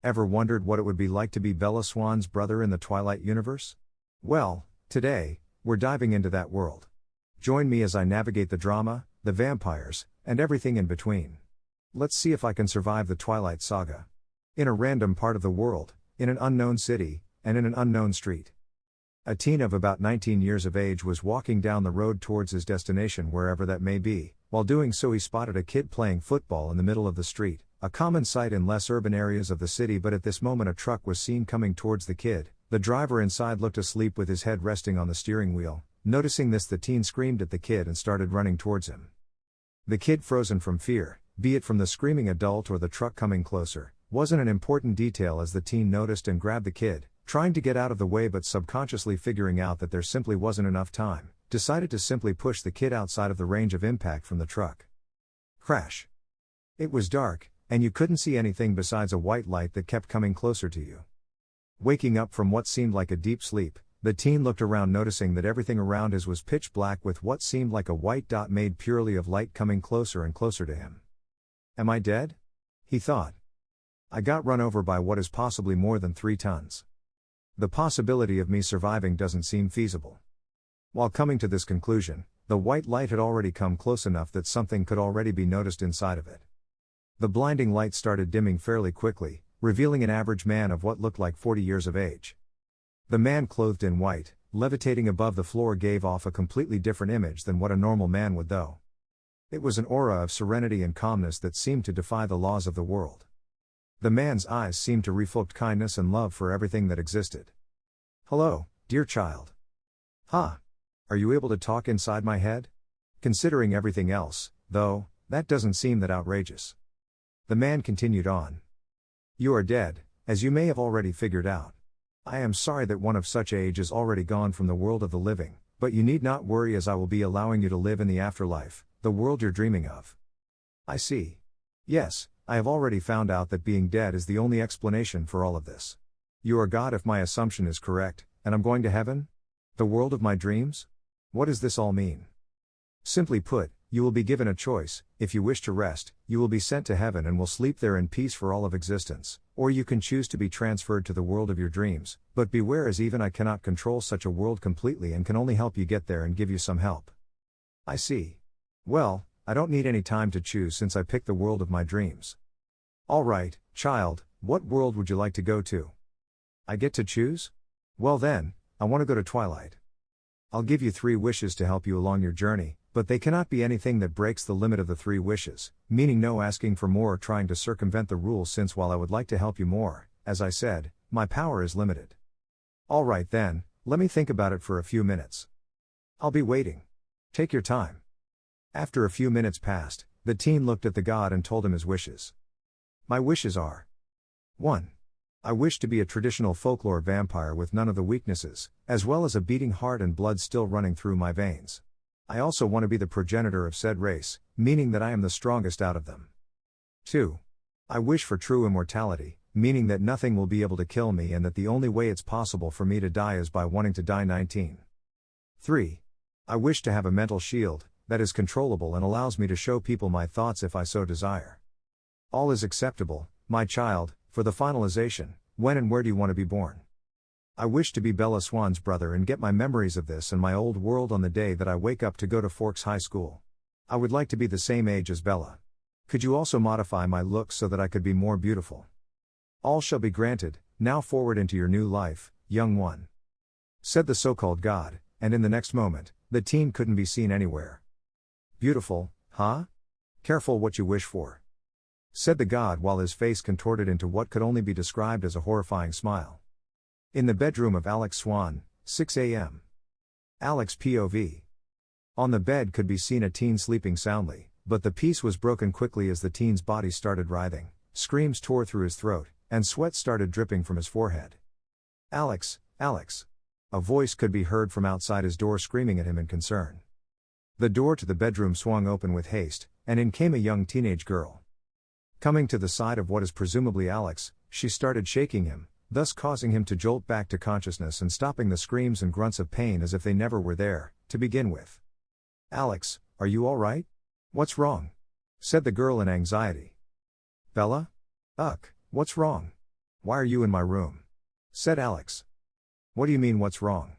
Ever wondered what it would be like to be Bella Swan's brother in the Twilight universe? Well, today, we're diving into that world. Join me as I navigate the drama, the vampires, and everything in between. Let's see if I can survive the Twilight saga. In a random part of the world, in an unknown city, and in an unknown street. A teen of about 19 years of age was walking down the road towards his destination, wherever that may be. While doing so, he spotted a kid playing football in the middle of the street, a common sight in less urban areas of the city. But at this moment a truck was seen coming towards the kid. The driver inside looked asleep with his head resting on the steering wheel. Noticing this, the teen screamed at the kid and started running towards him. The kid, frozen from fear, be it from the screaming adult or the truck coming closer, wasn't an important detail as the teen noticed and grabbed the kid, trying to get out of the way, but subconsciously figuring out that there simply wasn't enough time, decided to simply push the kid outside of the range of impact from the truck. Crash. It was dark, and you couldn't see anything besides a white light that kept coming closer to you. Waking up from what seemed like a deep sleep, the teen looked around, noticing that everything around his was pitch black, with what seemed like a white dot made purely of light coming closer and closer to him. Am I dead? He thought. I got run over by what is possibly more than 3 tons. The possibility of me surviving doesn't seem feasible. While coming to this conclusion, the white light had already come close enough that something could already be noticed inside of it. The blinding light started dimming fairly quickly, revealing an average man of what looked like 40 years of age. The man, clothed in white, levitating above the floor, gave off a completely different image than what a normal man would, though. It was an aura of serenity and calmness that seemed to defy the laws of the world. The man's eyes seemed to reflect kindness and love for everything that existed. Hello, dear child. Are you able to talk inside my head? Considering everything else, though, that doesn't seem that outrageous. The man continued on. You are dead, as you may have already figured out. I am sorry that one of such age is already gone from the world of the living, but you need not worry, as I will be allowing you to live in the afterlife, the world you're dreaming of. I see. Yes, I have already found out that being dead is the only explanation for all of this. You are God if my assumption is correct, and I'm going to heaven? The world of my dreams? What does this all mean? Simply put, you will be given a choice. If you wish to rest, you will be sent to heaven and will sleep there in peace for all of existence, or you can choose to be transferred to the world of your dreams, but beware, as even I cannot control such a world completely and can only help you get there and give you some help. I see. Well, I don't need any time to choose since I picked the world of my dreams. Alright, child, what world would you like to go to? I get to choose? Well then, I want to go to Twilight. I'll give you 3 wishes to help you along your journey, but they cannot be anything that breaks the limit of the 3 wishes, meaning no asking for more or trying to circumvent the rules, since while I would like to help you more, as I said, my power is limited. Alright then, let me think about it for a few minutes. I'll be waiting. Take your time. After a few minutes passed, the teen looked at the god and told him his wishes. My wishes are: 1. I wish to be a traditional folklore vampire with none of the weaknesses, as well as a beating heart and blood still running through my veins. I also want to be the progenitor of said race, meaning that I am the strongest out of them. 2. I wish for true immortality, meaning that nothing will be able to kill me and that the only way it's possible for me to die is by wanting to die. 19. 3. I wish to have a mental shield that is controllable and allows me to show people my thoughts if I so desire. All is acceptable, my child. For the finalization, when and where do you want to be born? I wish to be Bella Swan's brother and get my memories of this and my old world on the day that I wake up to go to Forks High School. I would like to be the same age as Bella. Could you also modify my looks so that I could be more beautiful? All shall be granted. Now forward into your new life, young one. Said the so-called god, and in the next moment, the teen couldn't be seen anywhere. Beautiful, huh? Careful what you wish for. Said the god while his face contorted into what could only be described as a horrifying smile. In the bedroom of Alex Swan, 6 a.m. Alex POV. On the bed could be seen a teen sleeping soundly, but the peace was broken quickly as the teen's body started writhing, screams tore through his throat, and sweat started dripping from his forehead. Alex, Alex. A voice could be heard from outside his door screaming at him in concern. The door to the bedroom swung open with haste, and in came a young teenage girl. Coming to the side of what is presumably Alex, she started shaking him, thus causing him to jolt back to consciousness and stopping the screams and grunts of pain as if they never were there, to begin with. Alex, are you all right? What's wrong? Said the girl in anxiety. Bella? What's wrong? Why are you in my room? Said Alex. What do you mean what's wrong?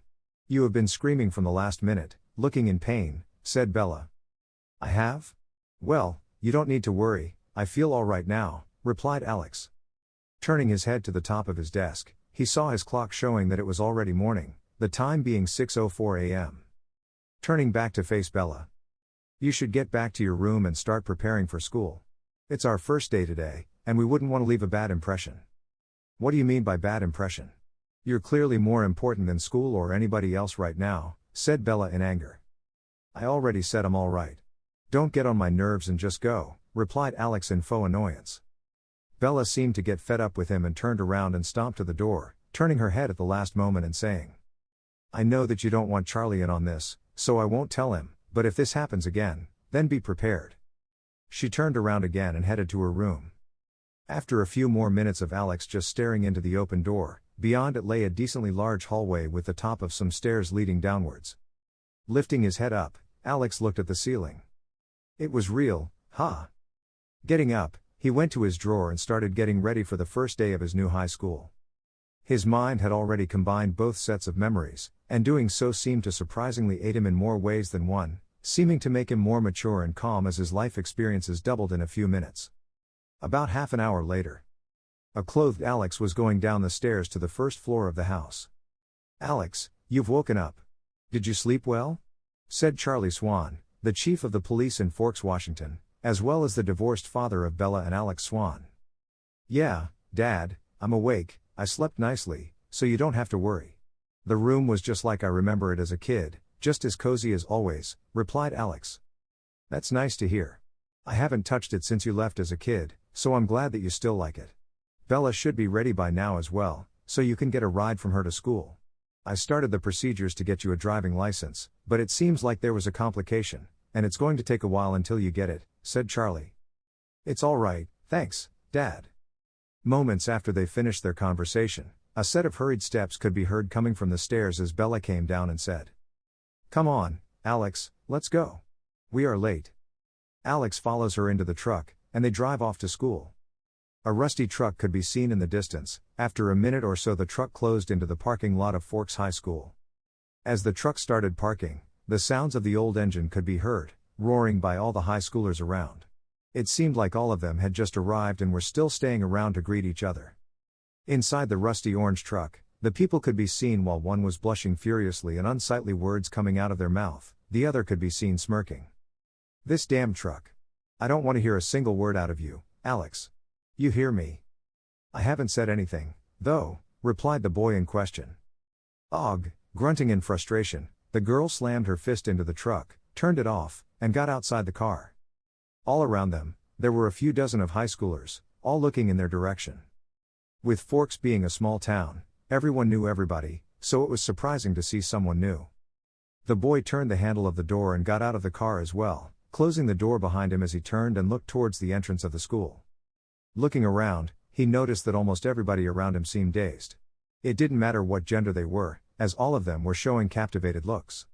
You have been screaming from the last minute, looking in pain, said Bella. I have? Well, you don't need to worry, I feel all right now, replied Alex. Turning his head to the top of his desk, he saw his clock showing that it was already morning, the time being 6:04 a.m. Turning back to face Bella. You should get back to your room and start preparing for school. It's our first day today, and we wouldn't want to leave a bad impression. What do you mean by bad impression? You're clearly more important than school or anybody else right now, said Bella in anger. I already said I'm all right. Don't get on my nerves and just go, replied Alex in faux annoyance. Bella seemed to get fed up with him and turned around and stomped to the door, turning her head at the last moment and saying, I know that you don't want Charlie in on this, so I won't tell him, but if this happens again, then be prepared. She turned around again and headed to her room. After a few more minutes of Alex just staring into the open door, beyond it lay a decently large hallway with the top of some stairs leading downwards. Lifting his head up, Alex looked at the ceiling. It was real, huh? Getting up, he went to his drawer and started getting ready for the first day of his new high school. His mind had already combined both sets of memories, and doing so seemed to surprisingly aid him in more ways than one, seeming to make him more mature and calm as his life experiences doubled in a few minutes. About half an hour later, a clothed Alex was going down the stairs to the first floor of the house. Alex, you've woken up. Did you sleep well? Said Charlie Swan, the chief of the police in Forks, Washington, as well as the divorced father of Bella and Alex Swan. Yeah, Dad, I'm awake, I slept nicely, so you don't have to worry. The room was just like I remember it as a kid, just as cozy as always, replied Alex. That's nice to hear. I haven't touched it since you left as a kid, so I'm glad that you still like it. Bella should be ready by now as well, so you can get a ride from her to school. I started the procedures to get you a driving license, but it seems like there was a complication, and it's going to take a while until you get it, said Charlie. It's all right, thanks, Dad. Moments after they finished their conversation, a set of hurried steps could be heard coming from the stairs as Bella came down and said, Come on, Alex, let's go. We are late. Alex follows her into the truck, and they drive off to school. A rusty truck could be seen in the distance. After a minute or so the truck closed into the parking lot of Forks High School. As the truck started parking, the sounds of the old engine could be heard, roaring by all the high schoolers around. It seemed like all of them had just arrived and were still staying around to greet each other. Inside the rusty orange truck, the people could be seen while one was blushing furiously and unsightly words coming out of their mouth, the other could be seen smirking. This damn truck. I don't want to hear a single word out of you, Alex. You hear me? I haven't said anything, though, replied the boy in question. Ugh, grunting in frustration, the girl slammed her fist into the truck, turned it off, and got outside the car. All around them, there were a few dozen of high schoolers, all looking in their direction. With Forks being a small town, everyone knew everybody, so it was surprising to see someone new. The boy turned the handle of the door and got out of the car as well, closing the door behind him as he turned and looked towards the entrance of the school. Looking around, he noticed that almost everybody around him seemed dazed. It didn't matter what gender they were, as all of them were showing captivated looks.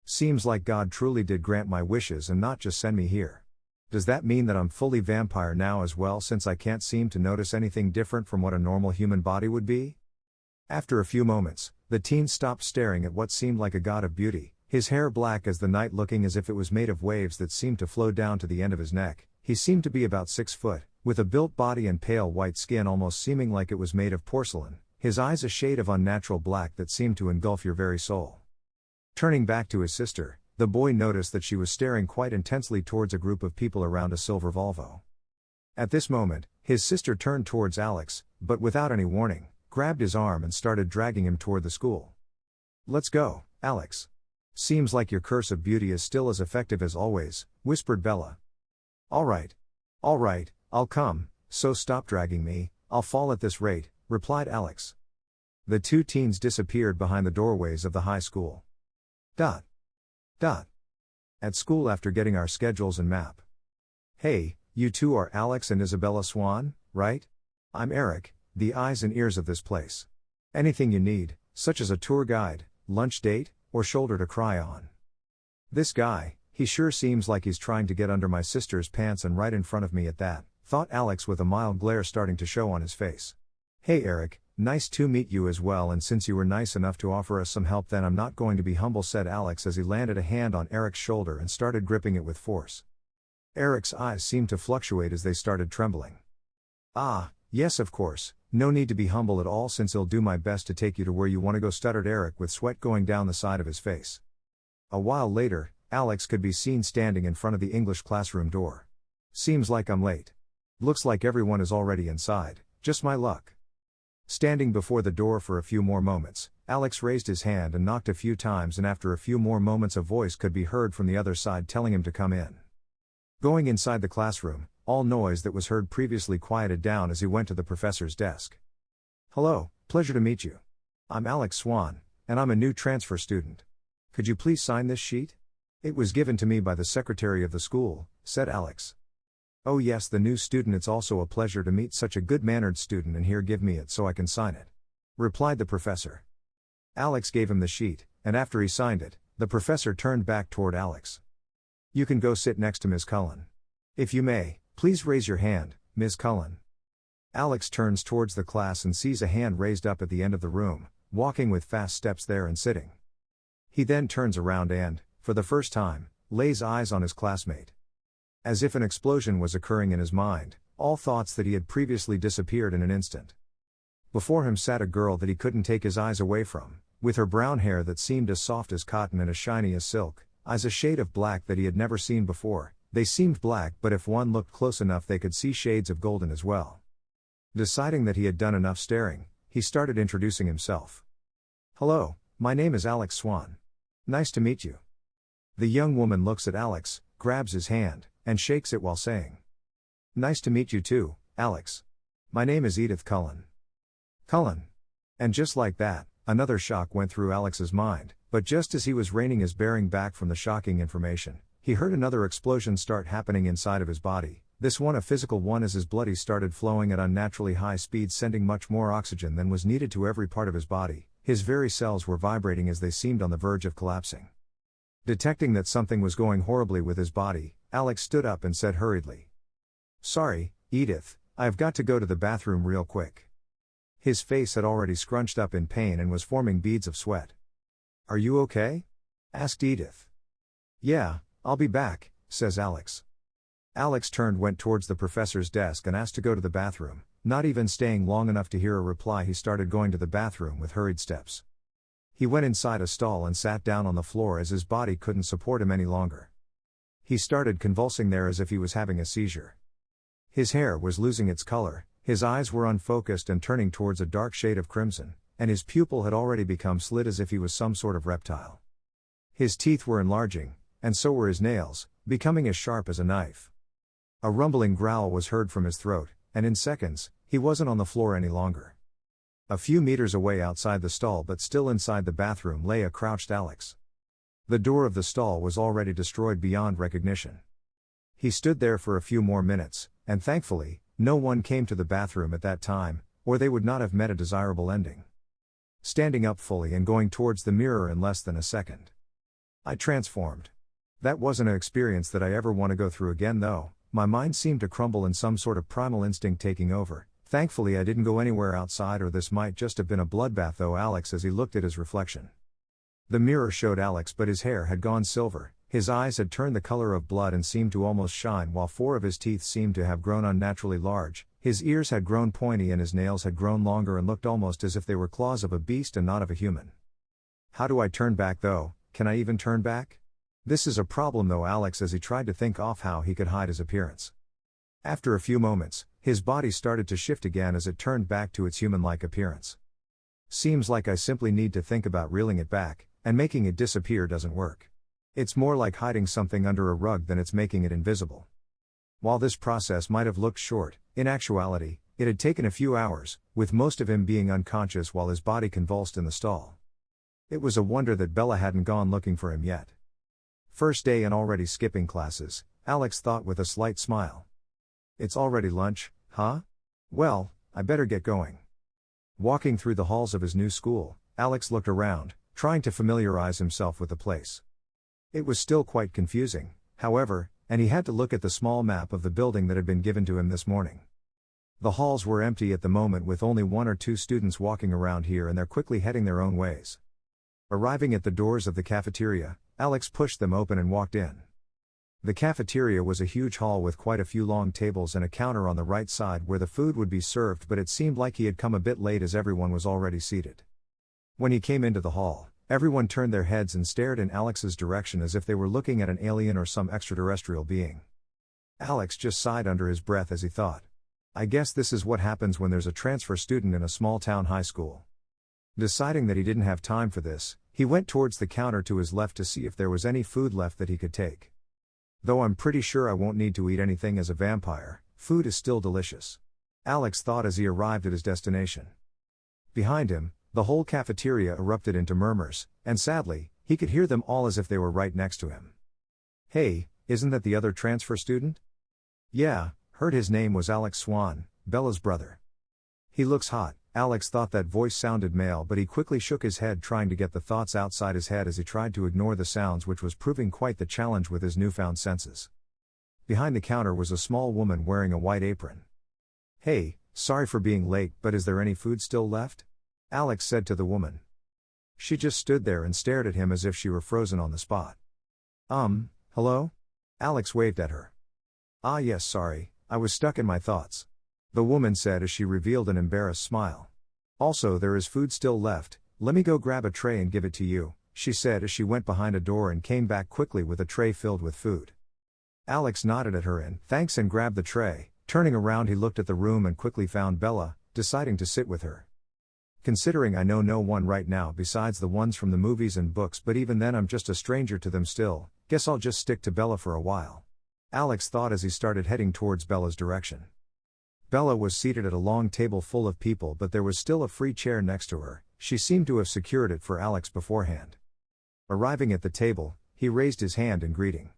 Seems like God truly did grant my wishes and not just send me here. Does that mean that I'm fully vampire now as well, since I can't seem to notice anything different from what a normal human body would be? After a few moments, the teen stopped staring at what seemed like a god of beauty, his hair black as the night, looking as if it was made of waves that seemed to flow down to the end of his neck. He seemed to be about 6 foot, with a built body and pale white skin almost seeming like it was made of porcelain, his eyes a shade of unnatural black that seemed to engulf your very soul. Turning back to his sister, the boy noticed that she was staring quite intensely towards a group of people around a silver Volvo. At this moment, his sister turned towards Alex, but without any warning, grabbed his arm and started dragging him toward the school. Let's go, Alex. Seems like your curse of beauty is still as effective as always, whispered Bella. All right, I'll come, so stop dragging me, I'll fall at this rate, replied Alex. The two teens disappeared behind the doorways of the high school. At school after getting our schedules and map. Hey, you two are Alex and Isabella Swan, right? I'm Eric, the eyes and ears of this place. Anything you need, such as a tour guide, lunch date, or shoulder to cry on. This guy, he sure seems like he's trying to get under my sister's pants and right in front of me at that, thought Alex with a mild glare starting to show on his face. Hey Eric, nice to meet you as well, and since you were nice enough to offer us some help, then I'm not going to be humble, said Alex as he landed a hand on Eric's shoulder and started gripping it with force. Eric's eyes seemed to fluctuate as they started trembling. Ah, yes of course, no need to be humble at all, since I'll do my best to take you to where you want to go, stuttered Eric with sweat going down the side of his face. A while later, Alex could be seen standing in front of the English classroom door. Seems like I'm late. Looks like everyone is already inside, just my luck. Standing before the door for a few more moments, Alex raised his hand and knocked a few times, and after a few more moments a voice could be heard from the other side telling him to come in. Going inside the classroom, all noise that was heard previously quieted down as he went to the professor's desk. Hello, pleasure to meet you. I'm Alex Swan, and I'm a new transfer student. Could you please sign this sheet? It was given to me by the secretary of the school, said Alex. Oh yes, the new student, it's also a pleasure to meet such a good-mannered student, and here, give me it so I can sign it, replied the professor. Alex gave him the sheet, and after he signed it, the professor turned back toward Alex. You can go sit next to Ms. Cullen. If you may, please raise your hand, Ms. Cullen. Alex turns towards the class and sees a hand raised up at the end of the room, walking with fast steps there and sitting. He then turns around and, for the first time, lays eyes on his classmate. As if an explosion was occurring in his mind, all thoughts that he had previously disappeared in an instant. Before him sat a girl that he couldn't take his eyes away from, with her brown hair that seemed as soft as cotton and as shiny as silk, eyes a shade of black that he had never seen before. They seemed black, but if one looked close enough they could see shades of golden as well. Deciding that he had done enough staring, he started introducing himself. Hello, my name is Alex Swan. Nice to meet you. The young woman looks at Alex, grabs his hand, and shakes it while saying, Nice to meet you too, Alex. My name is Edith Cullen. Cullen. And just like that, another shock went through Alex's mind, but just as he was reining his bearing back from the shocking information, he heard another explosion start happening inside of his body, this one a physical one, as his blood started flowing at unnaturally high speeds, sending much more oxygen than was needed to every part of his body. His very cells were vibrating as they seemed on the verge of collapsing. Detecting that something was going horribly with his body, Alex stood up and said hurriedly, Sorry, Edith, I've got to go to the bathroom real quick. His face had already scrunched up in pain and was forming beads of sweat. Are you okay? Asked Edith. Yeah, I'll be back, says Alex. Alex went towards the professor's desk and asked to go to the bathroom. Not even staying long enough to hear a reply, he started going to the bathroom with hurried steps. He went inside a stall and sat down on the floor as his body couldn't support him any longer. He started convulsing there as if he was having a seizure. His hair was losing its color, his eyes were unfocused and turning towards a dark shade of crimson, and his pupil had already become slit as if he was some sort of reptile. His teeth were enlarging, and so were his nails, becoming as sharp as a knife. A rumbling growl was heard from his throat, and in seconds, he wasn't on the floor any longer. A few meters away outside the stall but still inside the bathroom lay a crouched Alex. The door of the stall was already destroyed beyond recognition. He stood there for a few more minutes, and thankfully, no one came to the bathroom at that time, or they would not have met a desirable ending. Standing up fully and going towards the mirror in less than a second. I transformed. That wasn't an experience that I ever want to go through again though. My mind seemed to crumble in some sort of primal instinct taking over. Thankfully I didn't go anywhere outside, or this might just have been a bloodbath though. Alex as he looked at his reflection. The mirror showed Alex, but his hair had gone silver, his eyes had turned the color of blood and seemed to almost shine, while 4 of his teeth seemed to have grown unnaturally large, his ears had grown pointy and his nails had grown longer and looked almost as if they were claws of a beast and not of a human. How do I turn back though? Can I even turn back? This is a problem though, Alex as he tried to think off how he could hide his appearance. After a few moments, his body started to shift again as it turned back to its human-like appearance. Seems like I simply need to think about reeling it back, and making it disappear doesn't work. It's more like hiding something under a rug than it's making it invisible. While this process might have looked short, in actuality, it had taken a few hours, with most of him being unconscious while his body convulsed in the stall. It was a wonder that Bella hadn't gone looking for him yet. First day and already skipping classes, Alex thought with a slight smile. It's already lunch, huh? Well, I better get going. Walking through the halls of his new school, Alex looked around, trying to familiarize himself with the place. It was still quite confusing, however, and he had to look at the small map of the building that had been given to him this morning. The halls were empty at the moment, with only 1 or 2 students walking around here, and they're quickly heading their own ways. Arriving at the doors of the cafeteria, Alex pushed them open and walked in. The cafeteria was a huge hall with quite a few long tables and a counter on the right side where the food would be served, but it seemed like he had come a bit late as everyone was already seated. When he came into the hall, everyone turned their heads and stared in Alex's direction as if they were looking at an alien or some extraterrestrial being. Alex just sighed under his breath as he thought, I guess this is what happens when there's a transfer student in a small-town high school. Deciding that he didn't have time for this, he went towards the counter to his left to see if there was any food left that he could take. Though I'm pretty sure I won't need to eat anything as a vampire, food is still delicious. Alex thought as he arrived at his destination. Behind him, the whole cafeteria erupted into murmurs, and sadly, he could hear them all as if they were right next to him. Hey, isn't that the other transfer student? Yeah, heard his name was Alex Swan, Bella's brother. He looks hot. Alex thought that voice sounded male, but he quickly shook his head trying to get the thoughts outside his head as he tried to ignore the sounds, which was proving quite the challenge with his newfound senses. Behind the counter was a small woman wearing a white apron. Hey, sorry for being late, but is there any food still left? Alex said to the woman. She just stood there and stared at him as if she were frozen on the spot. Hello? Alex waved at her. Ah yes, sorry, I was stuck in my thoughts, the woman said as she revealed an embarrassed smile. Also, there is food still left, let me go grab a tray and give it to you, she said as she went behind a door and came back quickly with a tray filled with food. Alex nodded at her and thanks and grabbed the tray. Turning around, he looked at the room and quickly found Bella, deciding to sit with her. Considering I know no one right now besides the ones from the movies and books, but even then I'm just a stranger to them still, guess I'll just stick to Bella for a while, Alex thought as he started heading towards Bella's direction. Bella was seated at a long table full of people, but there was still a free chair next to her. She seemed to have secured it for Alex beforehand. Arriving at the table, he raised his hand in greeting.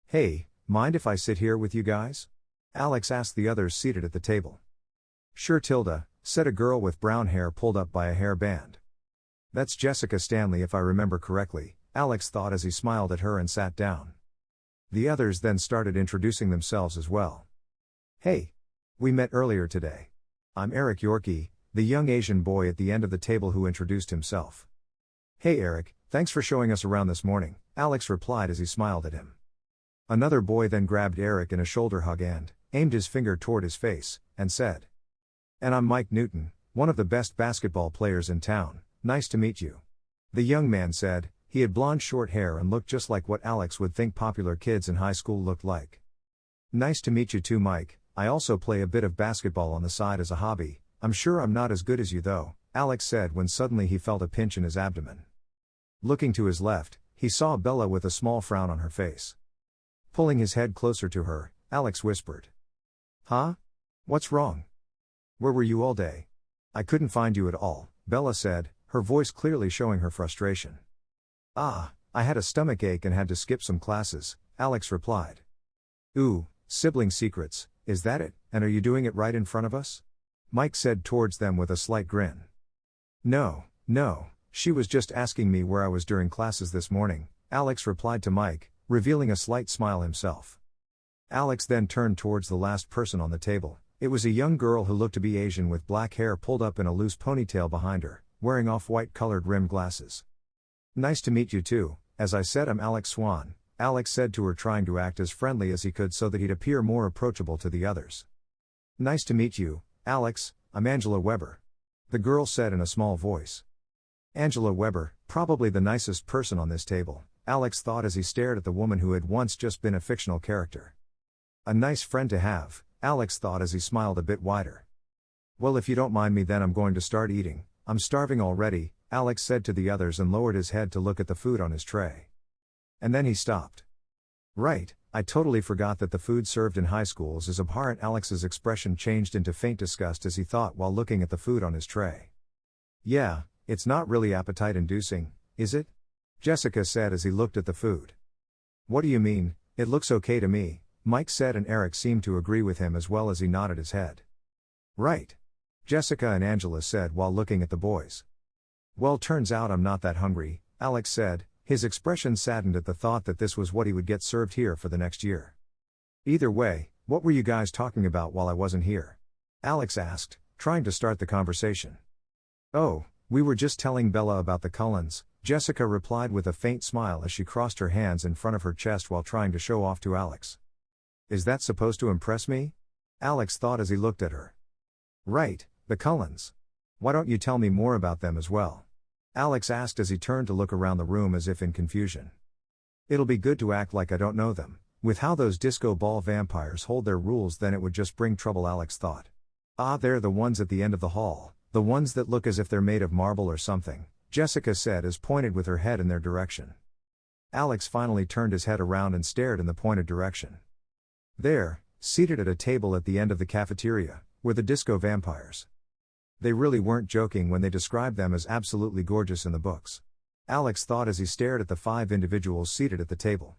Hey, mind if I sit here with you guys? Alex asked the others seated at the table. Sure Tilda, said a girl with brown hair pulled up by a hair band. That's Jessica Stanley if I remember correctly, Alex thought as he smiled at her and sat down. The others then started introducing themselves as well. Hey, we met earlier today. I'm Eric Yorkie, the young Asian boy at the end of the table who introduced himself. Hey Eric, thanks for showing us around this morning, Alex replied as he smiled at him. Another boy then grabbed Eric in a shoulder hug and aimed his finger toward his face, and said, And I'm Mike Newton, one of the best basketball players in town, nice to meet you. The young man said. He had blonde short hair and looked just like what Alex would think popular kids in high school looked like. Nice to meet you too, Mike. I also play a bit of basketball on the side as a hobby. I'm sure I'm not as good as you though, Alex said when suddenly he felt a pinch in his abdomen. Looking to his left, he saw Bella with a small frown on her face. Pulling his head closer to her, Alex whispered. Huh? What's wrong? Where were you all day? I couldn't find you at all, Bella said, her voice clearly showing her frustration. Ah, I had a stomach ache and had to skip some classes, Alex replied. Ooh, sibling secrets, is that it, and are you doing it right in front of us? Mike said towards them with a slight grin. No, she was just asking me where I was during classes this morning, Alex replied to Mike, revealing a slight smile himself. Alex then turned towards the last person on the table. It was a young girl who looked to be Asian with black hair pulled up in a loose ponytail behind her, wearing off-white colored rimmed glasses. Nice to meet you too, as I said I'm Alex Swan, Alex said to her trying to act as friendly as he could so that he'd appear more approachable to the others. Nice to meet you, Alex, I'm Angela Weber. The girl said in a small voice. Angela Weber, probably the nicest person on this table, Alex thought as he stared at the woman who had once just been a fictional character. A nice friend to have, Alex thought as he smiled a bit wider. Well, if you don't mind me then I'm going to start eating, I'm starving already, Alex said to the others and lowered his head to look at the food on his tray. And then he stopped. Right, I totally forgot that the food served in high schools is abhorrent. Alex's expression changed into faint disgust as he thought while looking at the food on his tray. Yeah, it's not really appetite-inducing, is it? Jessica said as he looked at the food. What do you mean, it looks okay to me, Mike said, and Eric seemed to agree with him as well as he nodded his head. Right. Jessica and Angela said while looking at the boys. Well, turns out I'm not that hungry, Alex said, his expression saddened at the thought that this was what he would get served here for the next year. Either way, what were you guys talking about while I wasn't here? Alex asked, trying to start the conversation. Oh, we were just telling Bella about the Cullens, Jessica replied with a faint smile as she crossed her hands in front of her chest while trying to show off to Alex. Is that supposed to impress me? Alex thought as he looked at her. Right, the Cullens. Why don't you tell me more about them as well? Alex asked as he turned to look around the room as if in confusion. It'll be good to act like I don't know them. With how those disco ball vampires hold their rules, then it would just bring trouble, Alex thought. Ah, they're the ones at the end of the hall, the ones that look as if they're made of marble or something, Jessica said as pointed with her head in their direction. Alex finally turned his head around and stared in the pointed direction. There, seated at a table at the end of the cafeteria, were the disco vampires. They really weren't joking when they described them as absolutely gorgeous in the books. Alex thought as he stared at the 5 individuals seated at the table.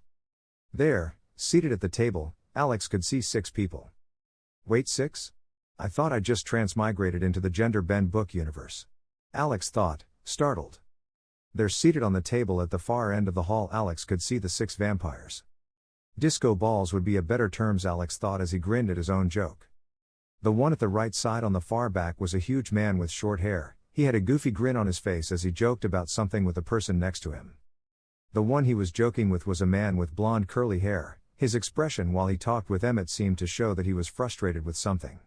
There, seated at the table, Alex could see 6 people. Wait, 6? I thought I just transmigrated into the gender-bend book universe. Alex thought, startled. They're seated on the table at the far end of the hall. Alex could see the 6 vampires. Disco balls would be a better term, Alex thought as he grinned at his own joke. The one at the right side on the far back was a huge man with short hair. He had a goofy grin on his face as he joked about something with the person next to him. The one he was joking with was a man with blonde curly hair. His expression while he talked with Emmett seemed to show that he was frustrated with something.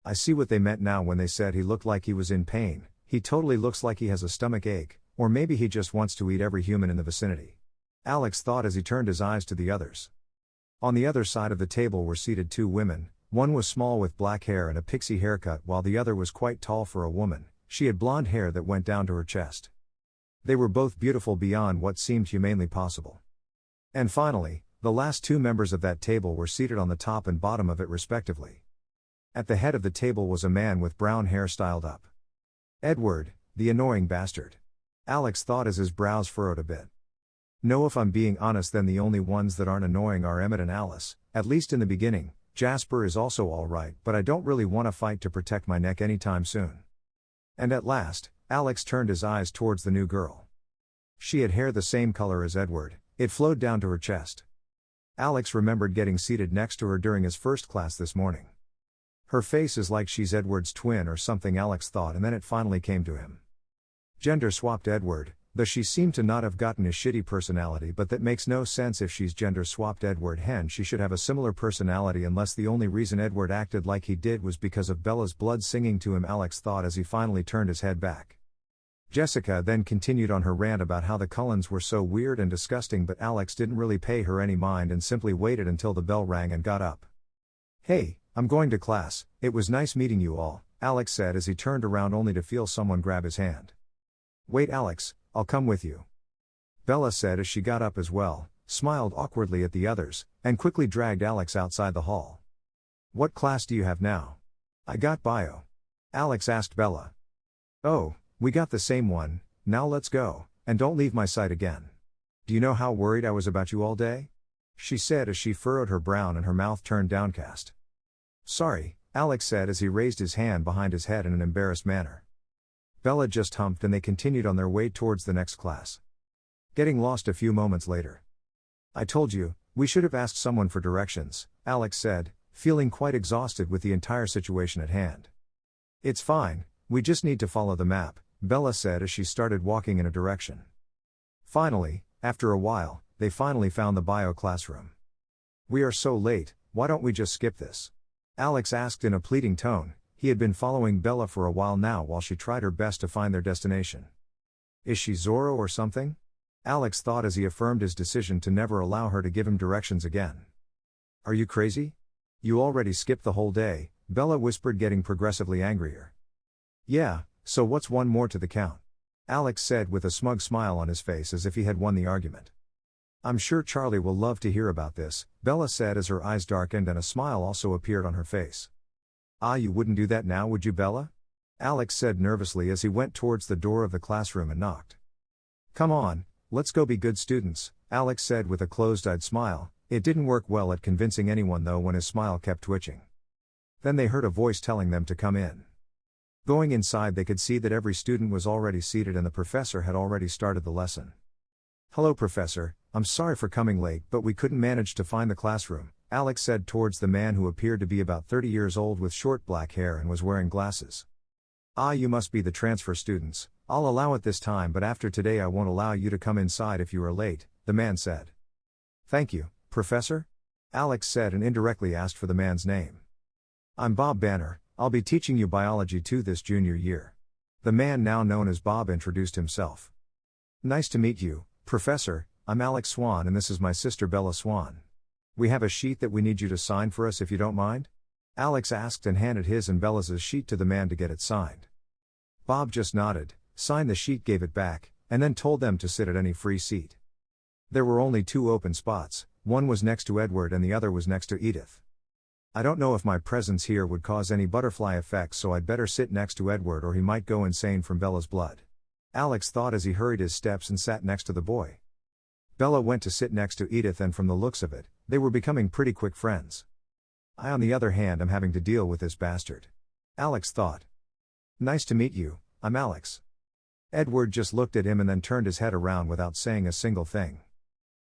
I see what they meant now when they said he looked like he was in pain. He totally looks like he has a stomach ache, or maybe he just wants to eat every human in the vicinity. Alex thought as he turned his eyes to the others. On the other side of the table were seated 2 women. One was small with black hair and a pixie haircut, while the other was quite tall for a woman. She had blonde hair that went down to her chest. They were both beautiful beyond what seemed humanly possible. And finally, the last 2 members of that table were seated on the top and bottom of it respectively. At the head of the table was a man with brown hair styled up. Edward, the annoying bastard. Alex thought as his brows furrowed a bit. No, if I'm being honest, then the only ones that aren't annoying are Emmett and Alice, at least in the beginning. Jasper is also alright, but I don't really want to fight to protect my neck anytime soon. And at last, Alex turned his eyes towards the new girl. She had hair the same color as Edward, it flowed down to her chest. Alex remembered getting seated next to her during his first class this morning. Her face is like she's Edward's twin or something, Alex thought, and then it finally came to him. Gender-swapped Edward, though she seemed to not have gotten his shitty personality, but that makes no sense. If she's gender-swapped Edward hen, she should have a similar personality, unless the only reason Edward acted like he did was because of Bella's blood singing to him, Alex thought as he finally turned his head back. Jessica then continued on her rant about how the Cullens were so weird and disgusting, but Alex didn't really pay her any mind and simply waited until the bell rang and got up. Hey, I'm going to class. It was nice meeting you all, Alex said as he turned around only to feel someone grab his hand. Wait, Alex, I'll come with you, Bella said as she got up as well, smiled awkwardly at the others, and quickly dragged Alex outside the hall. What class do you have now? I got bio, Alex asked Bella. Oh, we got the same one. Now let's go, and don't leave my sight again. Do you know how worried I was about you all day? She said as she furrowed her brow and her mouth turned downcast. Sorry, Alex said as he raised his hand behind his head in an embarrassed manner. Bella just humped and they continued on their way towards the next class. Getting lost a few moments later. I told you, we should have asked someone for directions, Alex said, feeling quite exhausted with the entire situation at hand. It's fine, we just need to follow the map, Bella said as she started walking in a direction. Finally, after a while, they finally found the bio classroom. We are so late, why don't we just skip this? Alex asked in a pleading tone. He had been following Bella for a while now while she tried her best to find their destination. Is she Zorro or something? Alex thought as he affirmed his decision to never allow her to give him directions again. Are you crazy? You already skipped the whole day, Bella whispered, getting progressively angrier. Yeah, so what's one more to the count? Alex said with a smug smile on his face as if he had won the argument. I'm sure Charlie will love to hear about this, Bella said as her eyes darkened and a smile also appeared on her face. Ah, you wouldn't do that now, would you, Bella? Alex said nervously as he went towards the door of the classroom and knocked. Come on, let's go be good students, Alex said with a closed-eyed smile. It didn't work well at convincing anyone though when his smile kept twitching. Then they heard a voice telling them to come in. Going inside they could see that every student was already seated and the professor had already started the lesson. Hello, Professor, I'm sorry for coming late, but we couldn't manage to find the classroom, Alex said towards the man who appeared to be about 30 years old with short black hair and was wearing glasses. "Ah, you must be the transfer students. I'll allow it this time, but after today I won't allow you to come inside if you are late," the man said. "Thank you, Professor?" Alex said and indirectly asked for the man's name. "I'm Bob Banner, I'll be teaching you biology 2 this junior year." The man now known as Bob introduced himself. "Nice to meet you, Professor. I'm Alex Swan and this is my sister Bella Swan. We have a sheet that we need you to sign for us if you don't mind?" Alex asked and handed his and Bella's sheet to the man to get it signed. Bob just nodded, signed the sheet, gave it back, and then told them to sit at any free seat. There were only 2 open spots, one was next to Edward and the other was next to Edith. "I don't know if my presence here would cause any butterfly effects, so I'd better sit next to Edward or he might go insane from Bella's blood," Alex thought as he hurried his steps and sat next to the boy. Bella went to sit next to Edith and from the looks of it, they were becoming pretty quick friends. "I on the other hand am having to deal with this bastard," Alex thought. "Nice to meet you, I'm Alex." Edward just looked at him and then turned his head around without saying a single thing.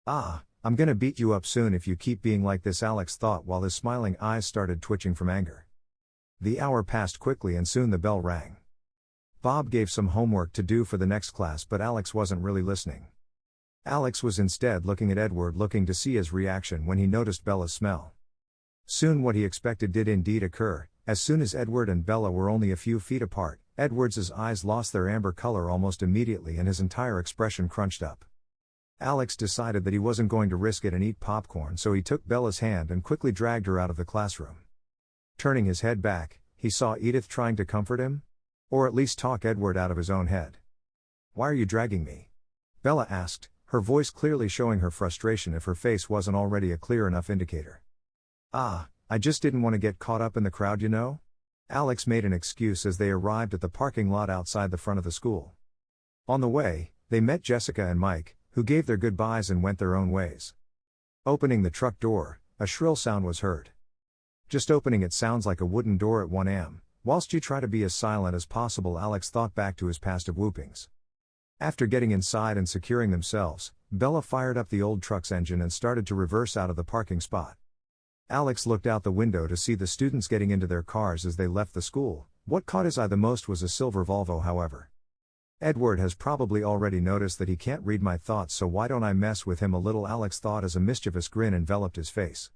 "Ah, I'm gonna beat you up soon if you keep being like this," Alex thought while his smiling eyes started twitching from anger. The hour passed quickly and soon the bell rang. Bob gave some homework to do for the next class, but Alex wasn't really listening. Alex was instead looking at Edward, looking to see his reaction when he noticed Bella's smell. Soon what he expected did indeed occur. As soon as Edward and Bella were only a few feet apart, Edward's eyes lost their amber color almost immediately and his entire expression crunched up. Alex decided that he wasn't going to risk it and eat popcorn, so he took Bella's hand and quickly dragged her out of the classroom. Turning his head back, he saw Edith trying to comfort him? Or at least talk Edward out of his own head. "Why are you dragging me?" Bella asked, her voice clearly showing her frustration if her face wasn't already a clear enough indicator. "Ah, I just didn't want to get caught up in the crowd, you know?" Alex made an excuse as they arrived at the parking lot outside the front of the school. On the way, they met Jessica and Mike, who gave their goodbyes and went their own ways. Opening the truck door, a shrill sound was heard. Just opening it sounds like a wooden door at 1 a.m. Whilst you try to be as silent as possible, Alex thought back to his past of whoopings. After getting inside and securing themselves, Bella fired up the old truck's engine and started to reverse out of the parking spot. Alex looked out the window to see the students getting into their cars as they left the school. What caught his eye the most was a silver Volvo, however. "Edward has probably already noticed that he can't read my thoughts, so why don't I mess with him a little," Alex thought as a mischievous grin enveloped his face.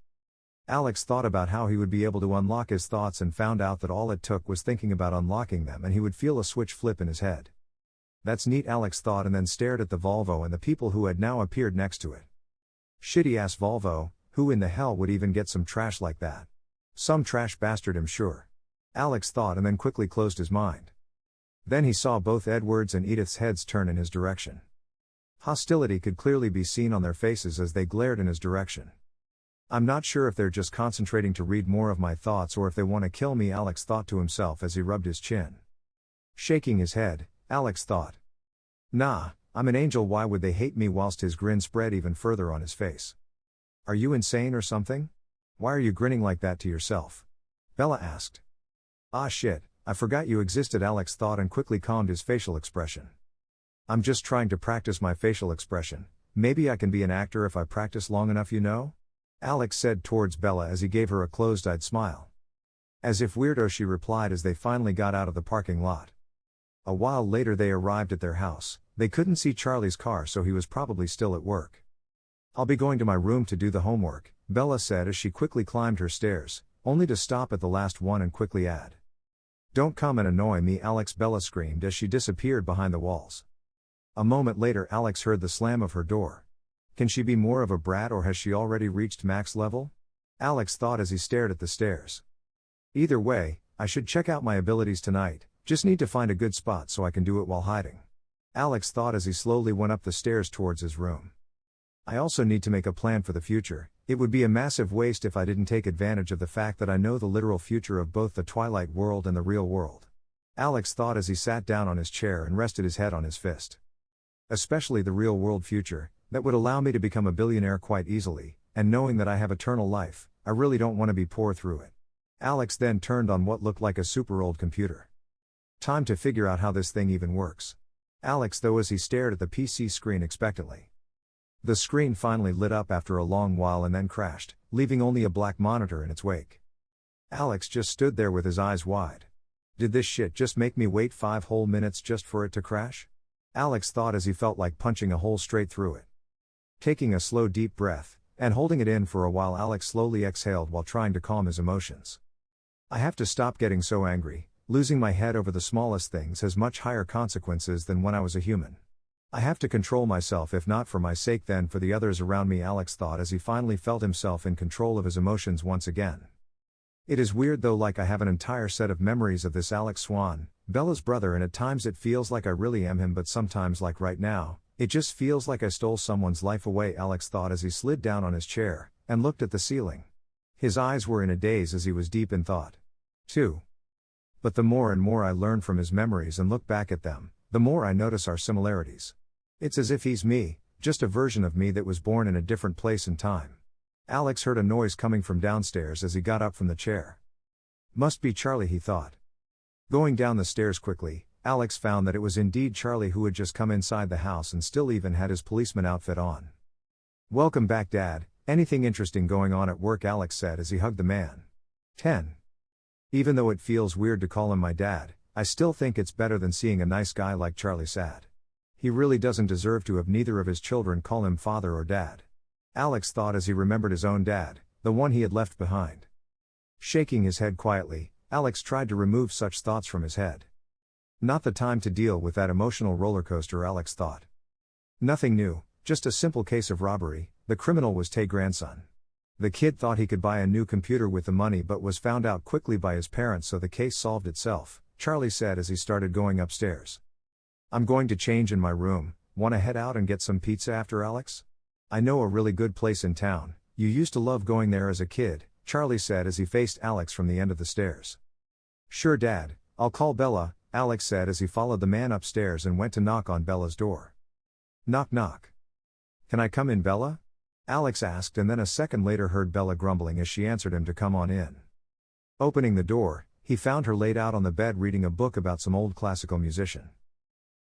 Alex thought about how he would be able to unlock his thoughts and found out that all it took was thinking about unlocking them and he would feel a switch flip in his head. "That's neat," Alex thought and then stared at the Volvo and the people who had now appeared next to it. Shitty ass Volvo, who in the hell would even get some trash like that? Some trash bastard, I'm sure. Alex thought and then quickly closed his mind. Then he saw both Edward's and Edith's heads turn in his direction. Hostility could clearly be seen on their faces as they glared in his direction. "I'm not sure if they're just concentrating to read more of my thoughts or if they want to kill me," Alex thought to himself as he rubbed his chin. Shaking his head, Alex thought. "Nah, I'm an angel, why would they hate me?" whilst his grin spread even further on his face. "Are you insane or something? Why are you grinning like that to yourself?" Bella asked. "Ah shit, I forgot you existed," Alex thought and quickly calmed his facial expression. "I'm just trying to practice my facial expression. Maybe I can be an actor if I practice long enough, you know?" Alex said towards Bella as he gave her a closed-eyed smile. "As if weirdo," she replied as they finally got out of the parking lot. A while later they arrived at their house. They couldn't see Charlie's car, so he was probably still at work. "I'll be going to my room to do the homework," Bella said as she quickly climbed her stairs, only to stop at the last one and quickly add, "Don't come and annoy me, Alex," Bella screamed as she disappeared behind the walls. A moment later Alex heard the slam of her door. Can she be more of a brat, or has she already reached max level? Alex thought as he stared at the stairs. Either way, I should check out my abilities tonight, just need to find a good spot so I can do it while hiding. Alex thought as he slowly went up the stairs towards his room. I also need to make a plan for the future. It would be a massive waste if I didn't take advantage of the fact that I know the literal future of both the Twilight world and the real world. Alex thought as he sat down on his chair and rested his head on his fist. Especially the real world future, that would allow me to become a billionaire quite easily, and knowing that I have eternal life, I really don't want to be poor through it. Alex then turned on what looked like a super old computer. Time to figure out how this thing even works. Alex though as he stared at the PC screen expectantly. The screen finally lit up after a long while and then crashed, leaving only a black monitor in its wake. Alex just stood there with his eyes wide. Did this shit just make me wait 5 whole minutes just for it to crash? Alex thought as he felt like punching a hole straight through it. Taking a slow deep breath, and holding it in for a while, Alex slowly exhaled while trying to calm his emotions. I have to stop getting so angry. Losing my head over the smallest things has much higher consequences than when I was a human. I have to control myself, if not for my sake then for the others around me, Alex thought as he finally felt himself in control of his emotions once again. It is weird though, like I have an entire set of memories of this Alex Swan, Bella's brother, and at times it feels like I really am him, but sometimes, like right now, it just feels like I stole someone's life away, Alex thought as he slid down on his chair and looked at the ceiling. His eyes were in a daze as he was deep in thought. 2. But the more and more I learn from his memories and look back at them, the more I notice our similarities. It's as if he's me, just a version of me that was born in a different place and time. Alex heard a noise coming from downstairs as he got up from the chair. Must be Charlie, he thought. Going down the stairs quickly, Alex found that it was indeed Charlie, who had just come inside the house and still even had his policeman outfit on. Welcome back, Dad. Anything interesting going on at work? Alex said as he hugged the man. 10. Even though it feels weird to call him my dad, I still think it's better than seeing a nice guy like Charlie sad. He really doesn't deserve to have neither of his children call him father or dad. Alex thought as he remembered his own dad, the one he had left behind. Shaking his head quietly, Alex tried to remove such thoughts from his head. Not the time to deal with that emotional roller coaster, Alex thought. Nothing new, just a simple case of robbery. The criminal was Tay's grandson. The kid thought he could buy a new computer with the money but was found out quickly by his parents, so the case solved itself, Charlie said as he started going upstairs. I'm going to change in my room. Want to head out and get some pizza after, Alex? I know a really good place in town. You used to love going there as a kid, Charlie said as he faced Alex from the end of the stairs. Sure, Dad, I'll call Bella, Alex said as he followed the man upstairs and went to knock on Bella's door. Knock knock. Can I come in, Bella? Alex asked, and then a second later heard Bella grumbling as she answered him to come on in. Opening the door, he found her laid out on the bed reading a book about some old classical musician.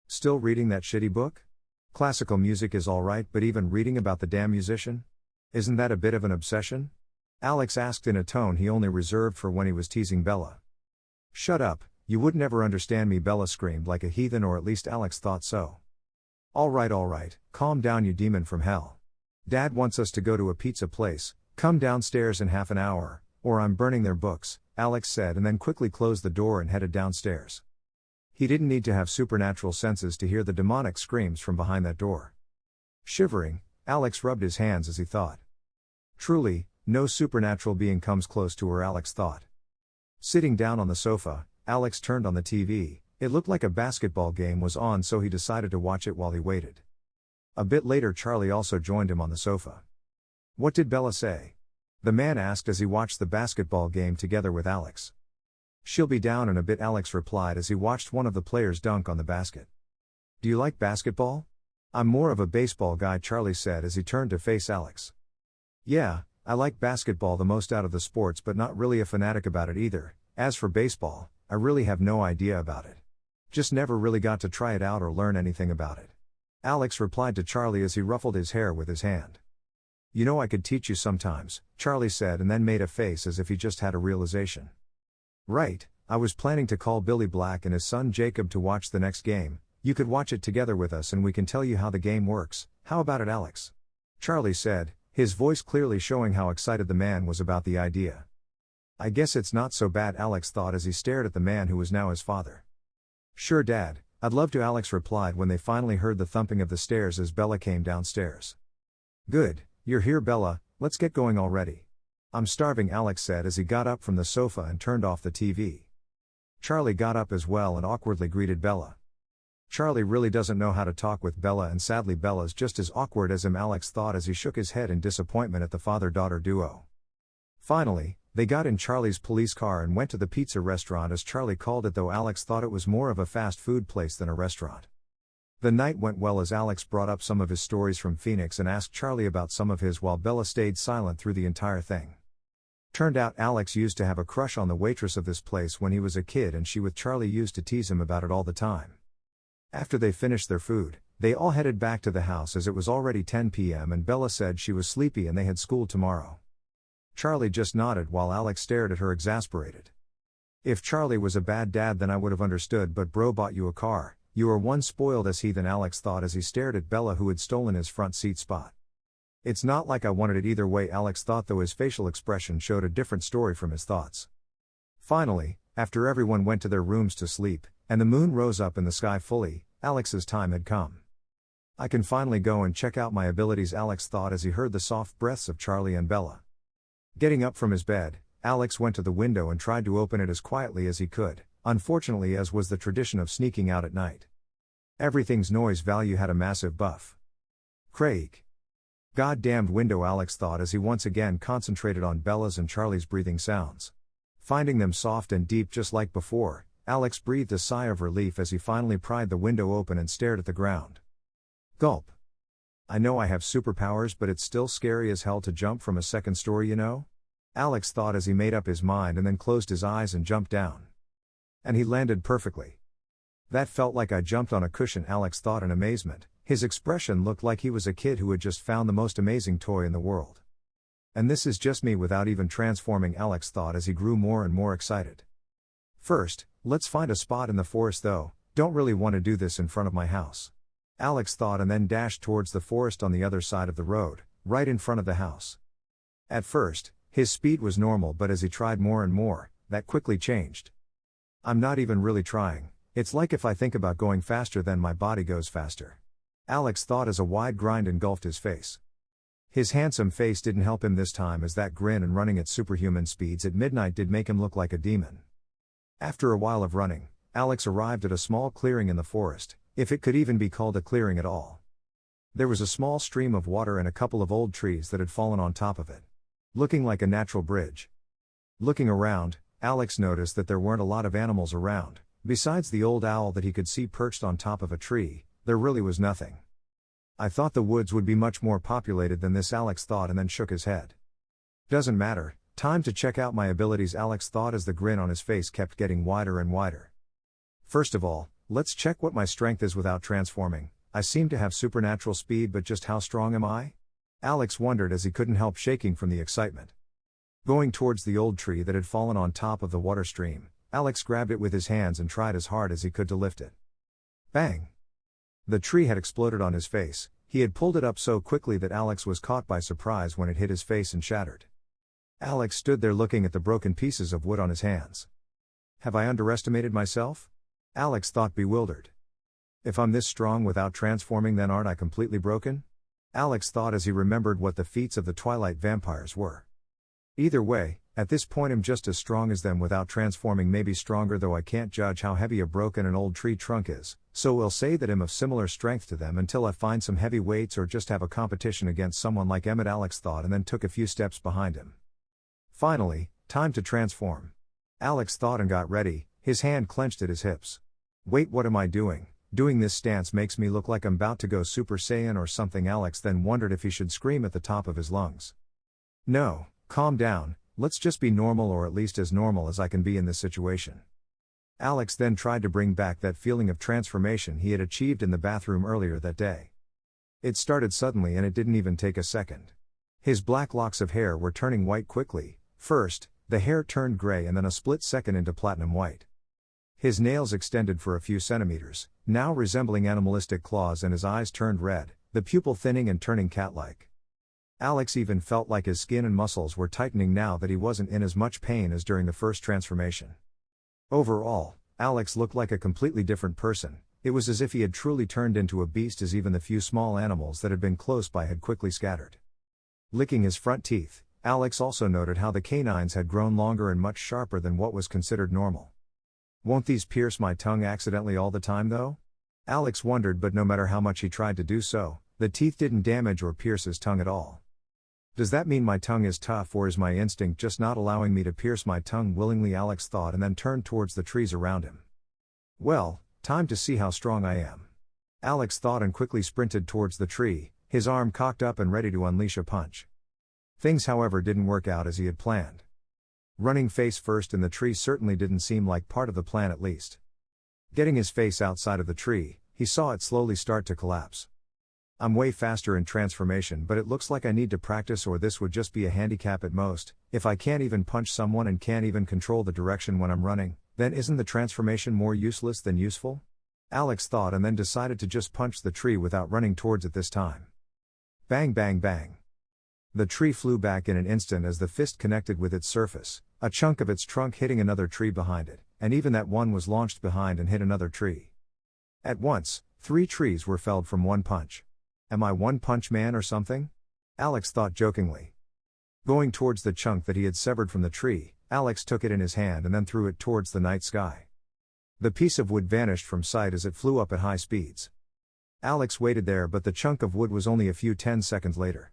Still reading that shitty book? Classical music is alright, but even reading about the damn musician? Isn't that a bit of an obsession? Alex asked in a tone he only reserved for when he was teasing Bella. Shut up, you would never understand me, Bella screamed like a heathen, or at least Alex thought so. Alright, calm down, you demon from hell. Dad wants us to go to a pizza place. Come downstairs in half an hour, or I'm burning their books, Alex said, and then quickly closed the door and headed downstairs. He didn't need to have supernatural senses to hear the demonic screams from behind that door. Shivering, Alex rubbed his hands as he thought. Truly, no supernatural being comes close to her, Alex thought. Sitting down on the sofa, Alex turned on the TV. It looked like a basketball game was on, so he decided to watch it while he waited. A bit later, Charlie also joined him on the sofa. What did Bella say? The man asked as he watched the basketball game together with Alex. She'll be down in a bit, Alex replied as he watched one of the players dunk on the basket. Do you like basketball? I'm more of a baseball guy, Charlie said as he turned to face Alex. Yeah, I like basketball the most out of the sports, but not really a fanatic about it either. As for baseball, I really have no idea about it. Just never really got to try it out or learn anything about it. Alex replied to Charlie as he ruffled his hair with his hand. You know, I could teach you sometimes, Charlie said, and then made a face as if he just had a realization. Right, I was planning to call Billy Black and his son Jacob to watch the next game. You could watch it together with us and we can tell you how the game works. How about it, Alex? Charlie said, his voice clearly showing how excited the man was about the idea. I guess it's not so bad, Alex thought as he stared at the man who was now his father. Sure, Dad, I'd love to, Alex replied when they finally heard the thumping of the stairs as Bella came downstairs. Good, you're here, Bella, let's get going already. I'm starving, Alex said as he got up from the sofa and turned off the TV. Charlie got up as well and awkwardly greeted Bella. Charlie really doesn't know how to talk with Bella, and sadly Bella's just as awkward as him, Alex thought as he shook his head in disappointment at the father-daughter duo. Finally, they got in Charlie's police car and went to the pizza restaurant, as Charlie called it, though Alex thought it was more of a fast food place than a restaurant. The night went well as Alex brought up some of his stories from Phoenix and asked Charlie about some of his, while Bella stayed silent through the entire thing. Turned out Alex used to have a crush on the waitress of this place when he was a kid, and she with Charlie used to tease him about it all the time. After they finished their food, they all headed back to the house as it was already 10 p.m. and Bella said she was sleepy and they had school tomorrow. Charlie just nodded while Alex stared at her exasperated. If Charlie was a bad dad then I would have understood, but bro bought you a car, you are one spoiled as heathen, Alex thought as he stared at Bella who had stolen his front seat spot. It's not like I wanted it either way, Alex thought, though his facial expression showed a different story from his thoughts. Finally, after everyone went to their rooms to sleep, and the moon rose up in the sky fully, Alex's time had come. I can finally go and check out my abilities, Alex thought as he heard the soft breaths of Charlie and Bella. Getting up from his bed, Alex went to the window and tried to open it as quietly as he could, unfortunately, as was the tradition of sneaking out at night. Everything's noise value had a massive buff. Craig. Goddamned window, Alex thought as he once again concentrated on Bella's and Charlie's breathing sounds. Finding them soft and deep just like before, Alex breathed a sigh of relief as he finally pried the window open and stared at the ground. Gulp. I know I have superpowers, but it's still scary as hell to jump from a second story, you know? Alex thought as he made up his mind and then closed his eyes and jumped down. And he landed perfectly. That felt like I jumped on a cushion, Alex thought in amazement. His expression looked like he was a kid who had just found the most amazing toy in the world. And this is just me without even transforming, Alex thought as he grew more and more excited. First, let's find a spot in the forest though, don't really want to do this in front of my house. Alex thought and then dashed towards the forest on the other side of the road, right in front of the house. At first, his speed was normal, but as he tried more and more, that quickly changed. I'm not even really trying, it's like if I think about going faster then my body goes faster. Alex thought as a wide grin engulfed his face. His handsome face didn't help him this time as that grin and running at superhuman speeds at midnight did make him look like a demon. After a while of running, Alex arrived at a small clearing in the forest, if it could even be called a clearing at all. There was a small stream of water and a couple of old trees that had fallen on top of it, looking like a natural bridge. Looking around, Alex noticed that there weren't a lot of animals around. Besides the old owl that he could see perched on top of a tree, there really was nothing. I thought the woods would be much more populated than this, Alex thought and then shook his head. Doesn't matter, time to check out my abilities, Alex thought as the grin on his face kept getting wider and wider. First of all, let's check what my strength is without transforming. I seem to have supernatural speed, but just how strong am I? Alex wondered as he couldn't help shaking from the excitement. Going towards the old tree that had fallen on top of the water stream, Alex grabbed it with his hands and tried as hard as he could to lift it. Bang! The tree had exploded on his face. He had pulled it up so quickly that Alex was caught by surprise when it hit his face and shattered. Alex stood there looking at the broken pieces of wood on his hands. Have I underestimated myself? Alex thought, bewildered. If I'm this strong without transforming, then aren't I completely broken? Alex thought as he remembered what the feats of the Twilight vampires were. Either way, at this point I'm just as strong as them without transforming, maybe stronger, though I can't judge how heavy a broken and old tree trunk is, so we'll say that I'm of similar strength to them until I find some heavy weights or just have a competition against someone like Emmett, Alex thought and then took a few steps behind him. Finally, time to transform. Alex thought and got ready, his hand clenched at his hips. Wait, what am I doing? Doing this stance makes me look like I'm about to go Super Saiyan or something. Alex then wondered if he should scream at the top of his lungs. No, calm down, let's just be normal, or at least as normal as I can be in this situation. Alex then tried to bring back that feeling of transformation he had achieved in the bathroom earlier that day. It started suddenly and it didn't even take a second. His black locks of hair were turning white quickly. First, the hair turned gray and then a split second into platinum white. His nails extended for a few centimeters, now resembling animalistic claws, and his eyes turned red, the pupil thinning and turning cat-like. Alex even felt like his skin and muscles were tightening now that he wasn't in as much pain as during the first transformation. Overall, Alex looked like a completely different person. It was as if he had truly turned into a beast, as even the few small animals that had been close by had quickly scattered. Licking his front teeth, Alex also noted how the canines had grown longer and much sharper than what was considered normal. Won't these pierce my tongue accidentally all the time though? Alex wondered, but no matter how much he tried to do so, the teeth didn't damage or pierce his tongue at all. Does that mean my tongue is tough, or is my instinct just not allowing me to pierce my tongue willingly? Alex thought and then turned towards the trees around him. Well, time to see how strong I am. Alex thought and quickly sprinted towards the tree, his arm cocked up and ready to unleash a punch. Things, however, didn't work out as he had planned. Running face first in the tree certainly didn't seem like part of the plan, at least. Getting his face outside of the tree, he saw it slowly start to collapse. I'm way faster in transformation, but it looks like I need to practice or this would just be a handicap at most. If I can't even punch someone and can't even control the direction when I'm running, then isn't the transformation more useless than useful? Alex thought and then decided to just punch the tree without running towards it this time. Bang bang bang. The tree flew back in an instant as the fist connected with its surface, a chunk of its trunk hitting another tree behind it, and even that one was launched behind and hit another tree. At once, 3 trees were felled from one punch. Am I One Punch Man or something? Alex thought jokingly. Going towards the chunk that he had severed from the tree, Alex took it in his hand and then threw it towards the night sky. The piece of wood vanished from sight as it flew up at high speeds. Alex waited there, but the chunk of wood was only a few 10 seconds later.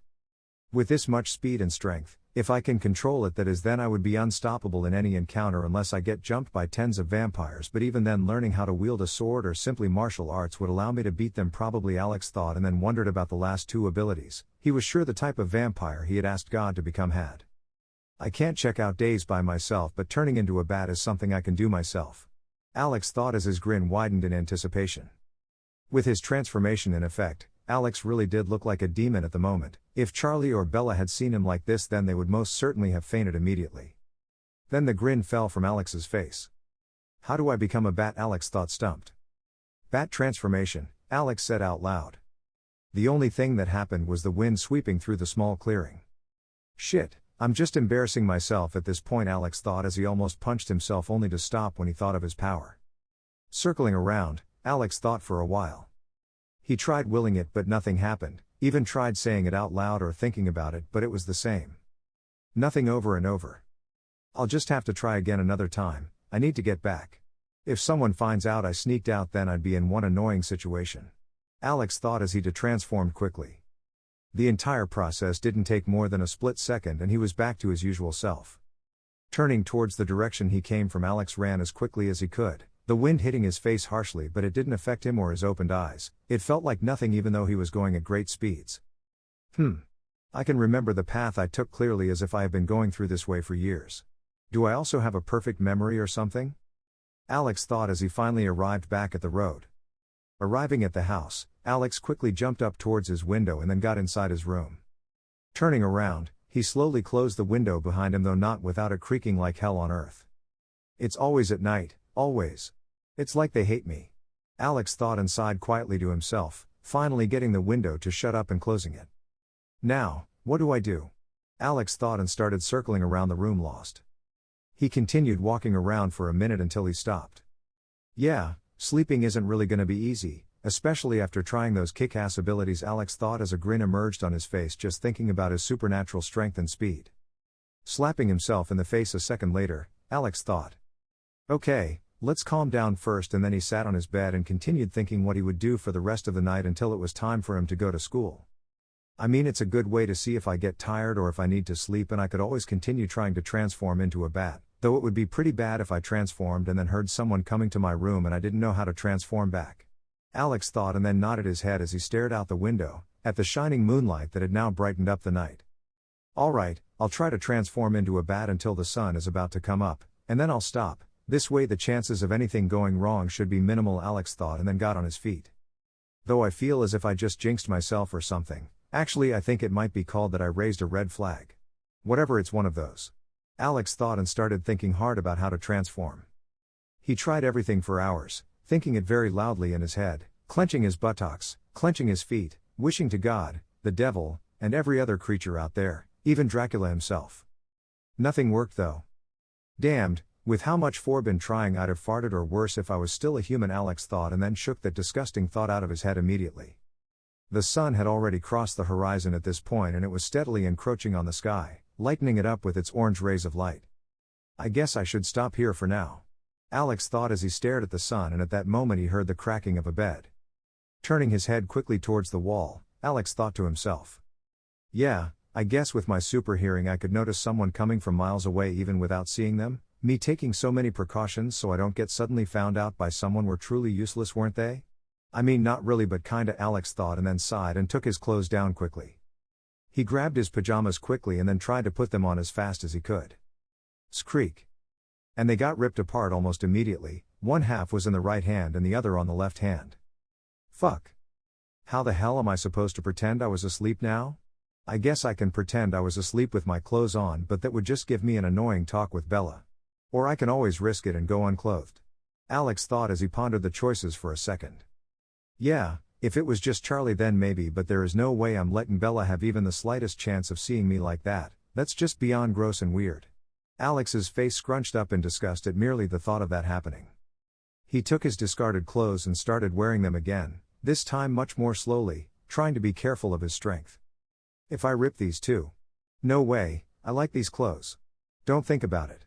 With this much speed and strength, if I can control it, that is, then I would be unstoppable in any encounter unless I get jumped by tens of vampires, but even then learning how to wield a sword or simply martial arts would allow me to beat them probably, Alex thought, and then wondered about the last 2 abilities. He was sure the type of vampire he had asked God to become had. I can't check out days by myself, but turning into a bat is something I can do myself. Alex thought as his grin widened in anticipation. With his transformation in effect, Alex really did look like a demon at the moment. If Charlie or Bella had seen him like this, then they would most certainly have fainted immediately. Then the grin fell from Alex's face. How do I become a bat? Alex thought, stumped. Bat transformation, Alex said out loud. The only thing that happened was the wind sweeping through the small clearing. Shit, I'm just embarrassing myself at this point, Alex thought as he almost punched himself only to stop when he thought of his power. Circling around, Alex thought for a while. He tried willing it, but nothing happened, even tried saying it out loud or thinking about it, but it was the same. Nothing over and over. I'll just have to try again another time, I need to get back. If someone finds out I sneaked out, then I'd be in one annoying situation. Alex thought as he transformed quickly. The entire process didn't take more than a split second and he was back to his usual self. Turning towards the direction he came from, Alex ran as quickly as he could. The wind hitting his face harshly, but it didn't affect him or his opened eyes. It felt like nothing even though he was going at great speeds. I can remember the path I took clearly as if I have been going through this way for years. Do I also have a perfect memory or something? Alex thought as he finally arrived back at the road. Arriving at the house, Alex quickly jumped up towards his window and then got inside his room. Turning around, he slowly closed the window behind him, though not without it creaking like hell on earth. It's always at night, always. It's like they hate me. Alex thought and sighed quietly to himself, finally getting the window to shut up and closing it. Now, what do I do? Alex thought and started circling around the room, lost. He continued walking around for a minute until he stopped. Yeah, sleeping isn't really gonna be easy, especially after trying those kick-ass abilities, Alex thought as a grin emerged on his face just thinking about his supernatural strength and speed. Slapping himself in the face a second later, Alex thought. Okay, let's calm down first, and then he sat on his bed and continued thinking what he would do for the rest of the night until it was time for him to go to school. I mean, it's a good way to see if I get tired or if I need to sleep, and I could always continue trying to transform into a bat, though it would be pretty bad if I transformed and then heard someone coming to my room and I didn't know how to transform back. Alex thought and then nodded his head as he stared out the window, at the shining moonlight that had now brightened up the night. Alright, I'll try to transform into a bat until the sun is about to come up, and then I'll stop. This way the chances of anything going wrong should be minimal, Alex thought, and then got on his feet. Though I feel as if I just jinxed myself or something. Actually, I think it might be called that I raised a red flag. Whatever, it's one of those. Alex thought and started thinking hard about how to transform. He tried everything for hours, thinking it very loudly in his head, clenching his buttocks, clenching his feet, wishing to God, the devil, and every other creature out there, even Dracula himself. Nothing worked though. Damned. With how much for been trying, I'd have farted or worse if I was still a human, Alex thought, and then shook that disgusting thought out of his head immediately. The sun had already crossed the horizon at this point and it was steadily encroaching on the sky, lightening it up with its orange rays of light. I guess I should stop here for now. Alex thought as he stared at the sun, and at that moment he heard the cracking of a bed. Turning his head quickly towards the wall, Alex thought to himself. Yeah, I guess with my super hearing I could notice someone coming from miles away even without seeing them. Me taking so many precautions so I don't get suddenly found out by someone were truly useless, weren't they? I mean, not really, but kinda, Alex thought, and then sighed and took his clothes down quickly. He grabbed his pajamas quickly and then tried to put them on as fast as he could. Skreek. And they got ripped apart almost immediately. One half was in the right hand and the other on the left hand. Fuck. How the hell am I supposed to pretend I was asleep now? I guess I can pretend I was asleep with my clothes on, but that would just give me an annoying talk with Bella. Or I can always risk it and go unclothed. Alex thought as he pondered the choices for a second. Yeah, if it was just Charlie then maybe, but there is no way I'm letting Bella have even the slightest chance of seeing me like that. That's just beyond gross and weird. Alex's face scrunched up in disgust at merely the thought of that happening. He took his discarded clothes and started wearing them again, this time much more slowly, trying to be careful of his strength. If I rip these too? No way, I like these clothes. Don't think about it.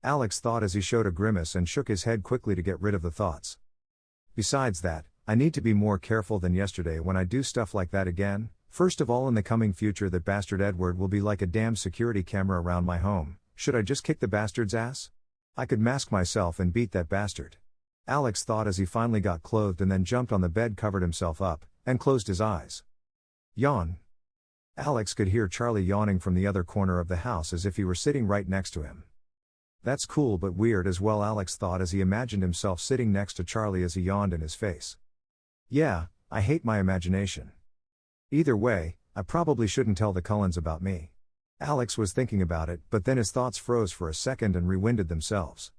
Alex thought as he showed a grimace and shook his head quickly to get rid of the thoughts. Besides that, I need to be more careful than yesterday when I do stuff like that again. First of all, in the coming future that bastard Edward will be like a damn security camera around my home. Should I just kick the bastard's ass? I could mask myself and beat that bastard. Alex thought as he finally got clothed and then jumped on the bed, covered himself up, and closed his eyes. Yawn. Alex could hear Charlie yawning from the other corner of the house as if he were sitting right next to him. That's cool but weird as well, Alex thought as he imagined himself sitting next to Charlie as he yawned in his face. Yeah, I hate my imagination. Either way, I probably shouldn't tell the Cullens about me. Alex was thinking about it, but then his thoughts froze for a second and rewinded themselves.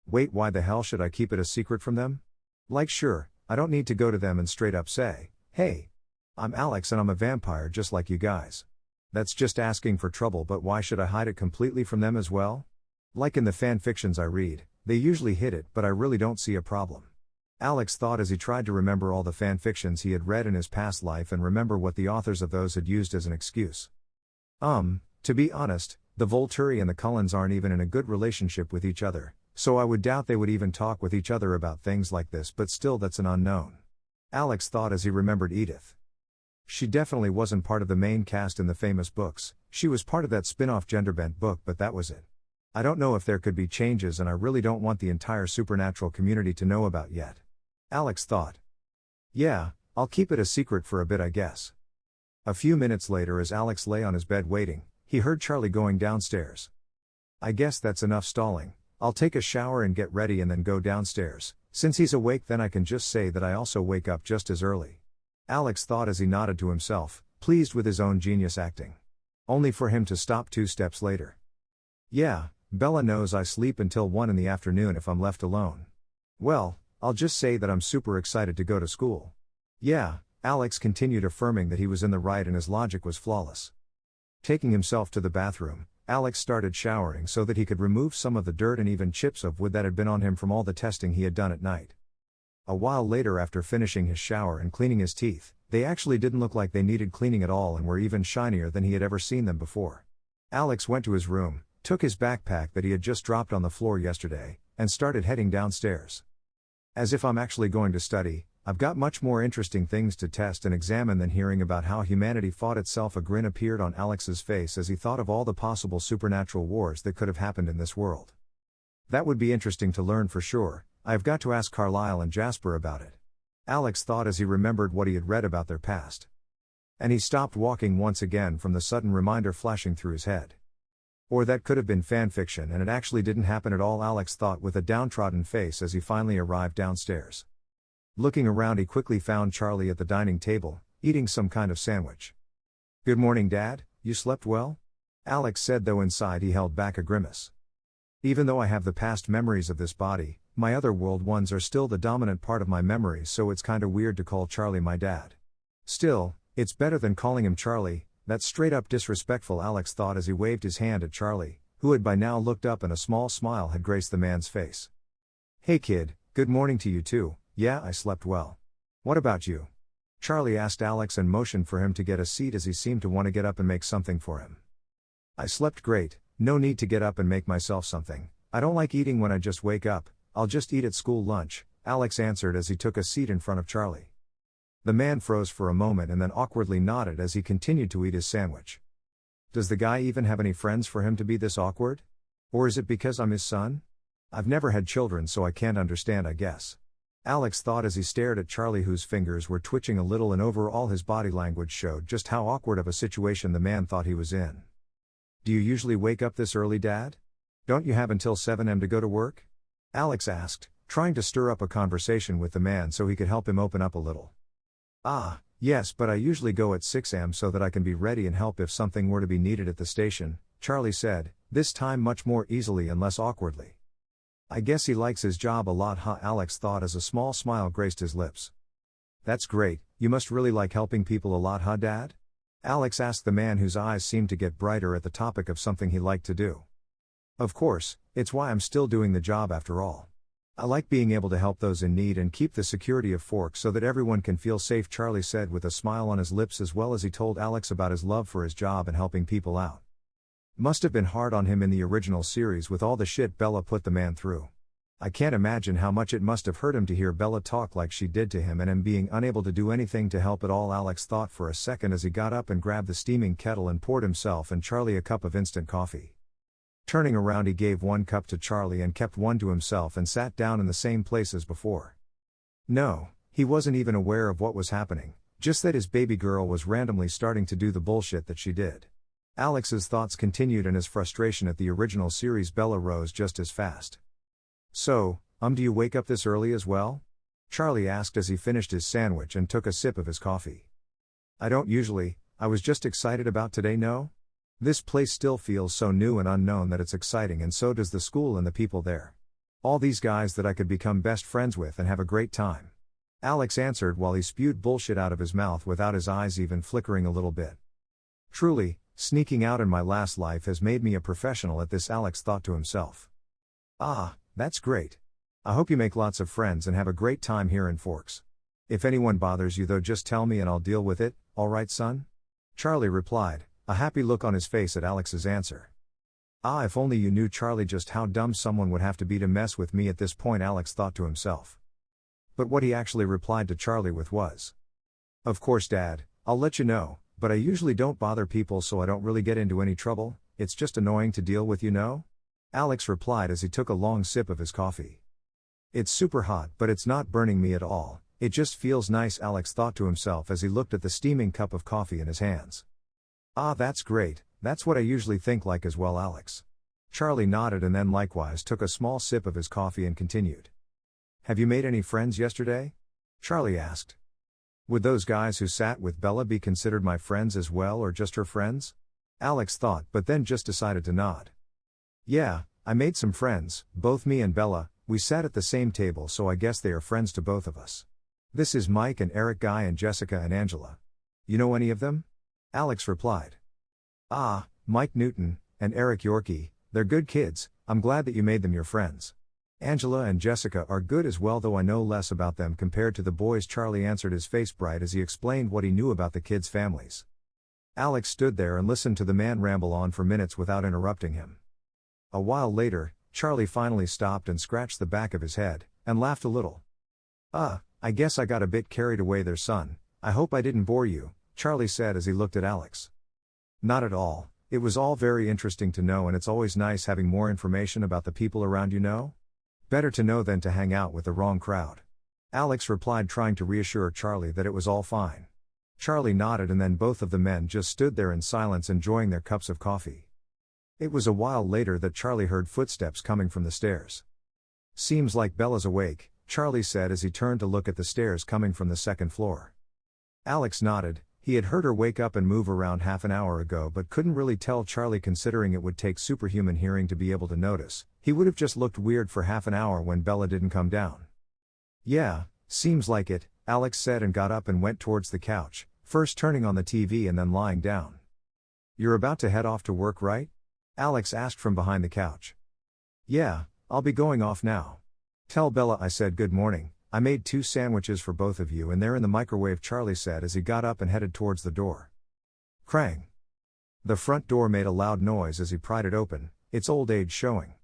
Wait, why the hell should I keep it a secret from them? Like sure, I don't need to go to them and straight up say, hey, I'm Alex and I'm a vampire just like you guys. That's just asking for trouble, but why should I hide it completely from them as well? Like in the fan fictions I read, they usually hid it, but I really don't see a problem. Alex thought as he tried to remember all the fan fictions he had read in his past life and remember what the authors of those had used as an excuse. To be honest, the Volturi and the Cullens aren't even in a good relationship with each other, so I would doubt they would even talk with each other about things like this, but still that's an unknown. Alex thought as he remembered Edith. She definitely wasn't part of the main cast in the famous books, she was part of that spin-off genderbent book, but that was it. I don't know if there could be changes and I really don't want the entire supernatural community to know about yet. Alex thought. Yeah, I'll keep it a secret for a bit I guess. A few minutes later as Alex lay on his bed waiting, he heard Charlie going downstairs. I guess that's enough stalling, I'll take a shower and get ready and then go downstairs. Since he's awake then I can just say that I also wake up just as early. Alex thought as he nodded to himself, pleased with his own genius acting. Only for him to stop 2 steps later. Yeah, Bella knows I sleep until 1 in the afternoon if I'm left alone. Well, I'll just say that I'm super excited to go to school. Yeah, Alex continued affirming that he was in the right and his logic was flawless. Taking himself to the bathroom, Alex started showering so that he could remove some of the dirt and even chips of wood that had been on him from all the testing he had done at night. A while later, after finishing his shower and cleaning his teeth, they actually didn't look like they needed cleaning at all and were even shinier than he had ever seen them before. Alex went to his room, took his backpack that he had just dropped on the floor yesterday, and started heading downstairs. As if I'm actually going to study, I've got much more interesting things to test and examine than hearing about how humanity fought itself. A grin appeared on Alex's face as he thought of all the possible supernatural wars that could have happened in this world. That would be interesting to learn for sure. I've got to ask Carlisle and Jasper about it. Alex thought as he remembered what he had read about their past. And he stopped walking once again from the sudden reminder flashing through his head. Or that could have been fanfiction and it actually didn't happen at all, Alex thought with a downtrodden face as he finally arrived downstairs. Looking around, he quickly found Charlie at the dining table, eating some kind of sandwich. Good morning, Dad, you slept well? Alex said, though inside he held back a grimace. Even though I have the past memories of this body, my other world ones are still the dominant part of my memories, so it's kinda weird to call Charlie my dad. Still, it's better than calling him Charlie. That's straight up disrespectful, Alex thought as he waved his hand at Charlie, who had by now looked up and a small smile had graced the man's face. Hey kid, good morning to you too. Yeah, I slept well. What about you? Charlie asked Alex and motioned for him to get a seat as he seemed to want to get up and make something for him. I slept great, no need to get up and make myself something. I don't like eating when I just wake up, I'll just eat at school lunch, Alex answered as he took a seat in front of Charlie. The man froze for a moment and then awkwardly nodded as he continued to eat his sandwich. Does the guy even have any friends for him to be this awkward? Or is it because I'm his son? I've never had children so I can't understand, I guess. Alex thought as he stared at Charlie, whose fingers were twitching a little and overall his body language showed just how awkward of a situation the man thought he was in. Do you usually wake up this early, Dad? Don't you have until 7 a.m. to go to work? Alex asked, trying to stir up a conversation with the man so he could help him open up a little. Ah, yes, but I usually go at 6 am so that I can be ready and help if something were to be needed at the station, Charlie said, this time much more easily and less awkwardly. I guess he likes his job a lot, huh? Alex thought as a small smile graced his lips. That's great, you must really like helping people a lot, huh, Dad? Alex asked the man whose eyes seemed to get brighter at the topic of something he liked to do. Of course, it's why I'm still doing the job after all. I like being able to help those in need and keep the security of Forks so that everyone can feel safe, Charlie said with a smile on his lips as well as he told Alex about his love for his job and helping people out. Must have been hard on him in the original series with all the shit Bella put the man through. I can't imagine how much it must have hurt him to hear Bella talk like she did to him and him being unable to do anything to help at all, Alex thought for a second as he got up and grabbed the steaming kettle and poured himself and Charlie a cup of instant coffee. Turning around, he gave one cup to Charlie and kept one to himself and sat down in the same place as before. No, he wasn't even aware of what was happening, just that his baby girl was randomly starting to do the bullshit that she did. Alex's thoughts continued and his frustration at the original series Bella rose just as fast. So, do you wake up this early as well? Charlie asked as he finished his sandwich and took a sip of his coffee. I don't usually, I was just excited about today, no? This place still feels so new and unknown that it's exciting, and so does the school and the people there. All these guys that I could become best friends with and have a great time. Alex answered while he spewed bullshit out of his mouth without his eyes even flickering a little bit. Truly, sneaking out in my last life has made me a professional at this, Alex thought to himself. Ah, that's great. I hope you make lots of friends and have a great time here in Forks. If anyone bothers you though, just tell me and I'll deal with it, alright son? Charlie replied, a happy look on his face at Alex's answer. Ah, if only you knew, Charlie, just how dumb someone would have to be to mess with me at this point, Alex thought to himself. But what he actually replied to Charlie with was, of course Dad, I'll let you know, but I usually don't bother people so I don't really get into any trouble, it's just annoying to deal with, you know? Alex replied as he took a long sip of his coffee. It's super hot, but it's not burning me at all, it just feels nice, Alex thought to himself as he looked at the steaming cup of coffee in his hands. Ah, that's great, that's what I usually think like as well, Alex. Charlie nodded and then likewise took a small sip of his coffee and continued. Have you made any friends yesterday? Charlie asked. Would those guys who sat with Bella be considered my friends as well, or just her friends? Alex thought, but then just decided to nod. Yeah, I made some friends, both me and Bella, we sat at the same table so I guess they are friends to both of us. This is Mike and Eric, Guy and Jessica and Angela. You know any of them? Alex replied. Ah, Mike Newton, and Eric Yorkie, they're good kids, I'm glad that you made them your friends. Angela and Jessica are good as well, though I know less about them compared to the boys, Charlie answered, his face bright as he explained what he knew about the kids' families. Alex stood there and listened to the man ramble on for minutes without interrupting him. A while later, Charlie finally stopped and scratched the back of his head, and laughed a little. I guess I got a bit carried away there, son, I hope I didn't bore you, Charlie said as he looked at Alex. Not at all, it was all very interesting to know, and it's always nice having more information about the people around you know? Better to know than to hang out with the wrong crowd. Alex replied, trying to reassure Charlie that it was all fine. Charlie nodded and then both of the men just stood there in silence enjoying their cups of coffee. It was a while later that Charlie heard footsteps coming from the stairs. Seems like Bella's awake, Charlie said as he turned to look at the stairs coming from the second floor. Alex nodded. He had heard her wake up and move around half an hour ago, but couldn't really tell Charlie, considering it would take superhuman hearing to be able to notice. He would have just looked weird for half an hour when Bella didn't come down. Yeah, seems like it, Alex said and got up and went towards the couch, first turning on the TV and then lying down. You're about to head off to work, right? Alex asked from behind the couch. Yeah, I'll be going off now. Tell Bella I said good morning. I made 2 sandwiches for both of you and they're in the microwave, Charlie said as he got up and headed towards the door. Krang. The front door made a loud noise as he pried it open, its old age showing.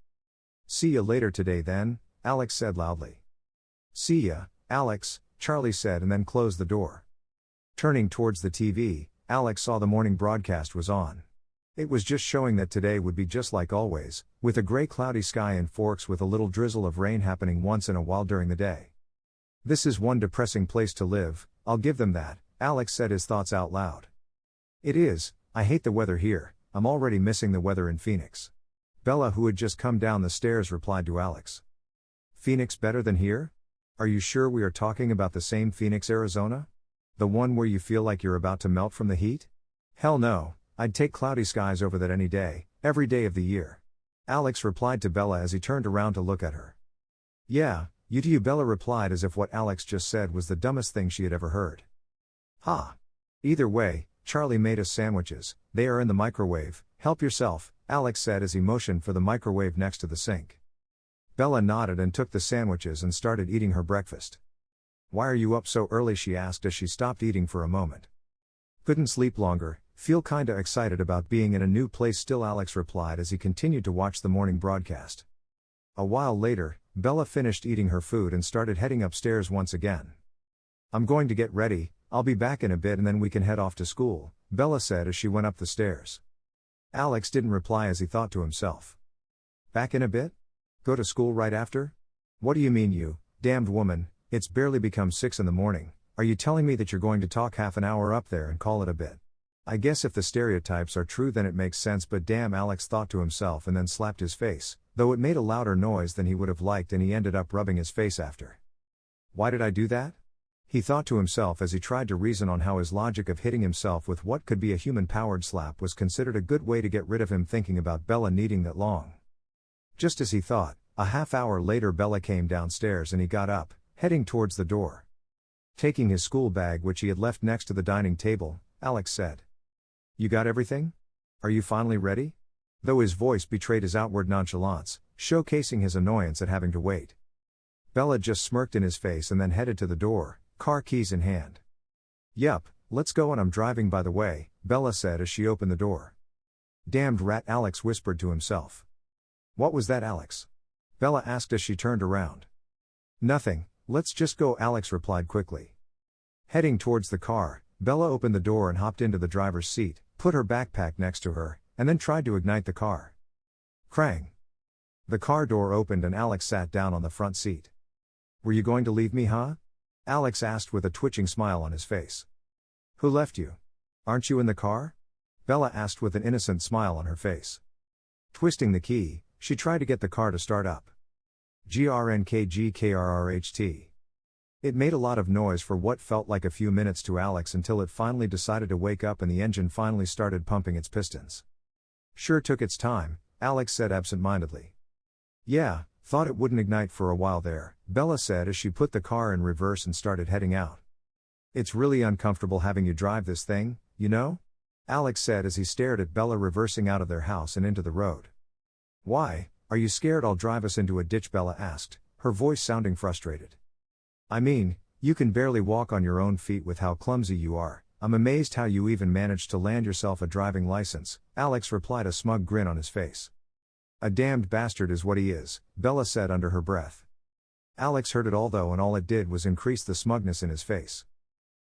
See ya later today then, Alex said loudly. See ya, Alex, Charlie said and then closed the door. Turning towards the TV, Alex saw the morning broadcast was on. It was just showing that today would be just like always, with a gray cloudy sky in Forks with a little drizzle of rain happening once in a while during the day. This is one depressing place to live, I'll give them that, Alex said his thoughts out loud. It is, I hate the weather here, I'm already missing the weather in Phoenix. Bella, who had just come down the stairs, replied to Alex. Phoenix better than here? Are you sure we are talking about the same Phoenix, Arizona? The one where you feel like you're about to melt from the heat? Hell no, I'd take cloudy skies over that any day, every day of the year. Alex replied to Bella as he turned around to look at her. Yeah, you too, Bella replied as if what Alex just said was the dumbest thing she had ever heard. Ha! Either way, Charlie made us sandwiches, they are in the microwave, help yourself, Alex said as he motioned for the microwave next to the sink. Bella nodded and took the sandwiches and started eating her breakfast. Why are you up so early? She asked as she stopped eating for a moment. Couldn't sleep longer, feel kinda excited about being in a new place still, Alex replied as he continued to watch the morning broadcast. A while later, Bella finished eating her food and started heading upstairs once again. I'm going to get ready, I'll be back in a bit and then we can head off to school, Bella said as she went up the stairs. Alex didn't reply as he thought to himself. Back in a bit? Go to school right after? What do you mean, you damned woman? It's barely become 6 in the morning. Are you telling me that you're going to talk half an hour up there and call it a bit? I guess if the stereotypes are true then it makes sense, but damn, Alex thought to himself and then slapped his face, though it made a louder noise than he would have liked and he ended up rubbing his face after. Why did I do that? He thought to himself as he tried to reason on how his logic of hitting himself with what could be a human-powered slap was considered a good way to get rid of him, thinking about Bella needing that long. Just as he thought, a half hour later Bella came downstairs and he got up, heading towards the door. Taking his school bag which he had left next to the dining table, Alex said, "You got everything? Are you finally ready?" Though his voice betrayed his outward nonchalance, showcasing his annoyance at having to wait. Bella just smirked in his face and then headed to the door, car keys in hand. "Yup, let's go and I'm driving by the way," Bella said as she opened the door. "Damned rat," Alex whispered to himself. "What was that, Alex?" Bella asked as she turned around. "Nothing, let's just go," Alex replied quickly. Heading towards the car, Bella opened the door and hopped into the driver's seat, put her backpack next to her, and then tried to ignite the car. Krang! The car door opened and Alex sat down on the front seat. "Were you going to leave me, huh?" Alex asked with a twitching smile on his face. "Who left you? Aren't you in the car?" Bella asked with an innocent smile on her face. Twisting the key, she tried to get the car to start up. GRNKGKRRHT. It made a lot of noise for what felt like a few minutes to Alex until it finally decided to wake up and the engine finally started pumping its pistons. "Sure took its time," Alex said absent-mindedly. "Yeah, thought it wouldn't ignite for a while there," Bella said as she put the car in reverse and started heading out. "It's really uncomfortable having you drive this thing, you know?" Alex said as he stared at Bella reversing out of their house and into the road. "Why, are you scared I'll drive us into a ditch?" Bella asked, her voice sounding frustrated. "I mean, you can barely walk on your own feet with how clumsy you are. I'm amazed how you even managed to land yourself a driving license," Alex replied, a smug grin on his face. "A damned bastard is what he is," Bella said under her breath. Alex heard it all though, and all it did was increase the smugness in his face.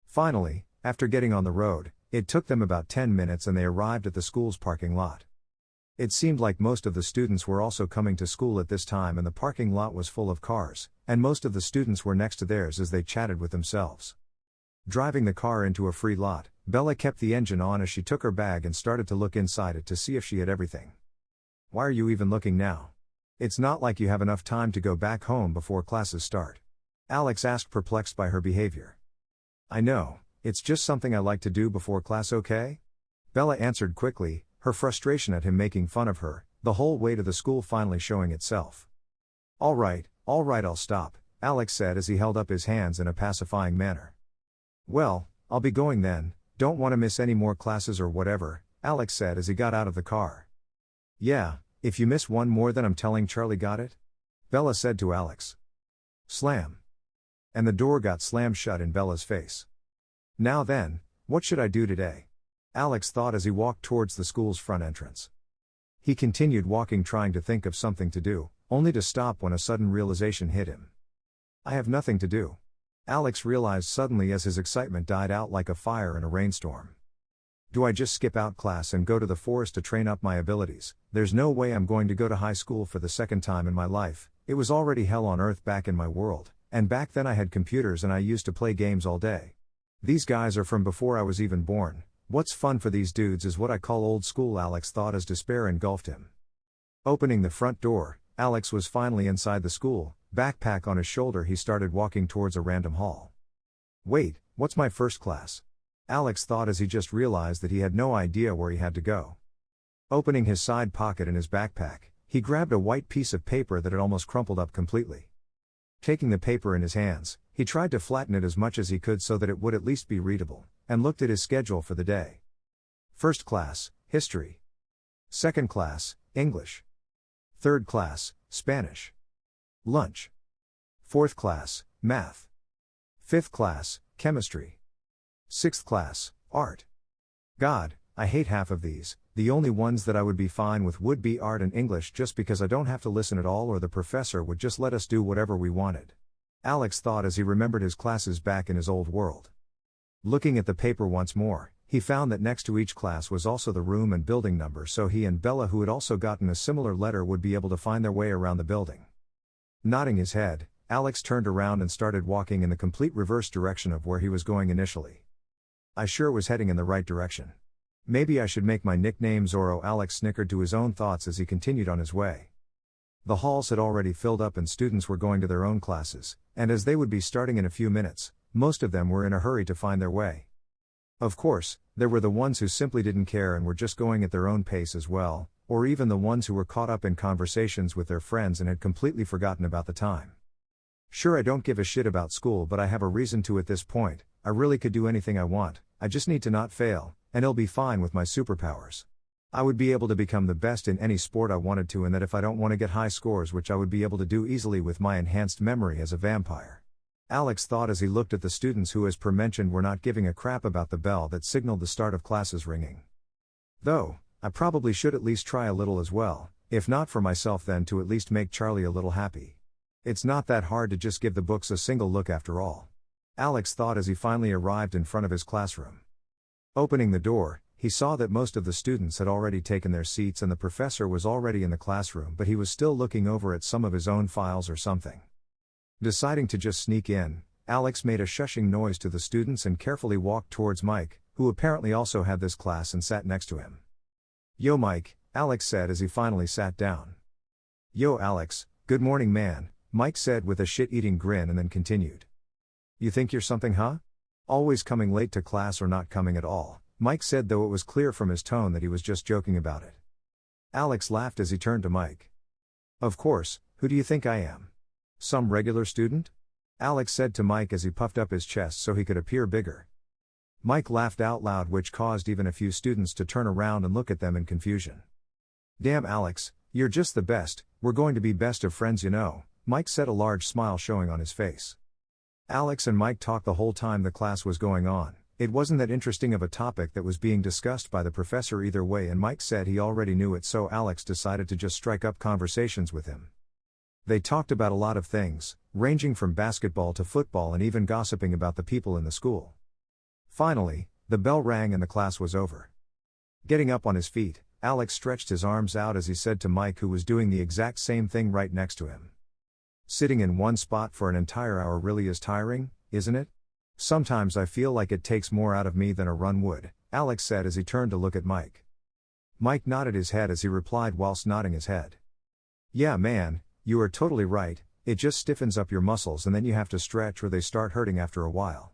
Finally, after getting on the road, it took them about 10 minutes and they arrived at the school's parking lot. It seemed like most of the students were also coming to school at this time and the parking lot was full of cars, and most of the students were next to theirs as they chatted with themselves. Driving the car into a free lot, Bella kept the engine on as she took her bag and started to look inside it to see if she had everything. "Why are you even looking now? It's not like you have enough time to go back home before classes start," Alex asked, perplexed by her behavior. "I know, it's just something I like to do before class, okay?" Bella answered quickly, her frustration at him making fun of her, the whole way to the school finally showing itself. All right, I'll stop," Alex said as he held up his hands in a pacifying manner. "Well, I'll be going then, don't want to miss any more classes or whatever," Alex said as he got out of the car. "Yeah, if you miss one more then I'm telling Charlie, got it?" Bella said to Alex. Slam. And the door got slammed shut in Bella's face. "Now then, what should I do today?" Alex thought as he walked towards the school's front entrance. He continued walking trying to think of something to do, only to stop when a sudden realization hit him. "I have nothing to do," Alex realized suddenly as his excitement died out like a fire in a rainstorm. "Do I just skip out class and go to the forest to train up my abilities? There's no way I'm going to go to high school for the second time in my life. It was already hell on earth back in my world, and back then I had computers and I used to play games all day. These guys are from before I was even born. What's fun for these dudes is what I call old school," Alex thought as despair engulfed him. Opening the front door, Alex was finally inside the school. Backpack on his shoulder, he started walking towards a random hall. "Wait, What's my first class? Alex thought as he just realized that he had no idea where he had to go. Opening his side pocket in his backpack, he grabbed a white piece of paper that had almost crumpled up completely. Taking the paper in his hands, he tried to flatten it as much as he could so that it would at least be readable, and looked at his schedule for the day. First class, History. Second class, English. Third class, Spanish. Lunch. Fourth class, Math. Fifth class, Chemistry. Sixth class, Art. God, I hate half of these. The only ones that I would be fine with would be art and English just because I don't have to listen at all or the professor would just let us do whatever we wanted. Alex thought as he remembered his classes back in his old world. Looking at the paper once more, he found that next to each class was also the room and building number, so he and Bella, who had also gotten a similar letter, would be able to find their way around the building. Nodding his head, Alex turned around and started walking in the complete reverse direction of where he was going initially. I sure was heading in the right direction. Maybe I should make my nickname Zorro. Alex snickered to his own thoughts as he continued on his way. The halls had already filled up and students were going to their own classes, and as they would be starting in a few minutes, most of them were in a hurry to find their way. Of course, there were the ones who simply didn't care and were just going at their own pace as well, or even the ones who were caught up in conversations with their friends and had completely forgotten about the time. Sure, I don't give a shit about school, but I have a reason to at this point. I really could do anything I want, I just need to not fail, and it'll be fine with my superpowers. I would be able to become the best in any sport I wanted to, and that if I don't want to get high scores, which I would be able to do easily with my enhanced memory as a vampire. Alex thought as he looked at the students who, as per mentioned, were not giving a crap about the bell that signaled the start of classes ringing. Though, I probably should at least try a little as well, if not for myself then to at least make Charlie a little happy. It's not that hard to just give the books a single look after all. Alex thought as he finally arrived in front of his classroom. Opening the door, he saw that most of the students had already taken their seats and the professor was already in the classroom, but he was still looking over at some of his own files or something. Deciding to just sneak in, Alex made a shushing noise to the students and carefully walked towards Mike, who apparently also had this class and sat next to him. "Yo Mike," Alex said as he finally sat down. "Yo Alex, good morning man," Mike said with a shit-eating grin and then continued. "You think you're something, huh? Always coming late to class or not coming at all," Mike said, though it was clear from his tone that he was just joking about it. Alex laughed as he turned to Mike. "Of course, who do you think I am? Some regular student?" Alex said to Mike as he puffed up his chest so he could appear bigger. Mike laughed out loud, which caused even a few students to turn around and look at them in confusion. "Damn Alex, you're just the best, we're going to be best of friends you know," Mike said, a large smile showing on his face. Alex and Mike talked the whole time the class was going on. It wasn't that interesting of a topic that was being discussed by the professor either way, and Mike said he already knew it, so Alex decided to just strike up conversations with him. They talked about a lot of things, ranging from basketball to football and even gossiping about the people in the school. Finally, the bell rang and the class was over. Getting up on his feet, Alex stretched his arms out as he said to Mike, who was doing the exact same thing right next to him. "Sitting in one spot for an entire hour really is tiring, isn't it? Sometimes I feel like it takes more out of me than a run would," Alex said as he turned to look at Mike. Mike nodded his head as he replied whilst nodding his head. "Yeah man, you are totally right, it just stiffens up your muscles and then you have to stretch or they start hurting after a while."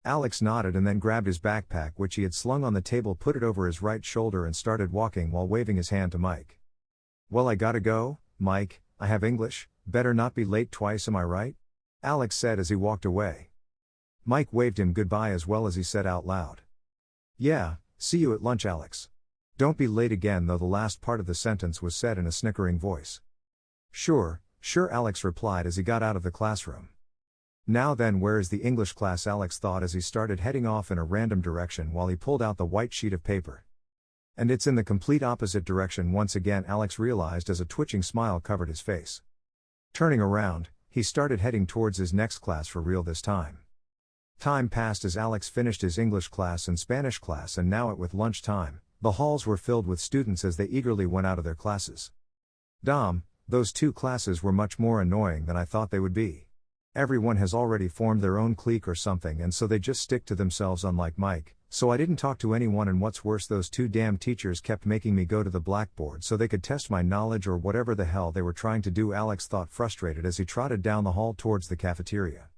Alex nodded and then grabbed his backpack, which he had slung on the table, put it over his right shoulder and started walking while waving his hand to Mike. "Well, I gotta go, Mike, I have English, better not be late twice, am I right?" Alex said as he walked away. Mike waved him goodbye as well as he said out loud, "Yeah, see you at lunch Alex. Don't be late again," though the last part of the sentence was said in a snickering voice. Sure, Alex replied as he got out of the classroom. Now then, where is the English class? Alex thought as he started heading off in a random direction while he pulled out the white sheet of paper. And it's in the complete opposite direction once again, Alex realized as a twitching smile covered his face. Turning around, he started heading towards his next class for real this time. Time passed as Alex finished his English class and Spanish class, and now with lunchtime, the halls were filled with students as they eagerly went out of their classes. "Dom, those two classes were much more annoying than I thought they would be. Everyone has already formed their own clique or something, and so they just stick to themselves, unlike Mike, so I didn't talk to anyone, and what's worse, those two damn teachers kept making me go to the blackboard so they could test my knowledge or whatever the hell they were trying to do," Alex thought, frustrated as he trotted down the hall towards the cafeteria.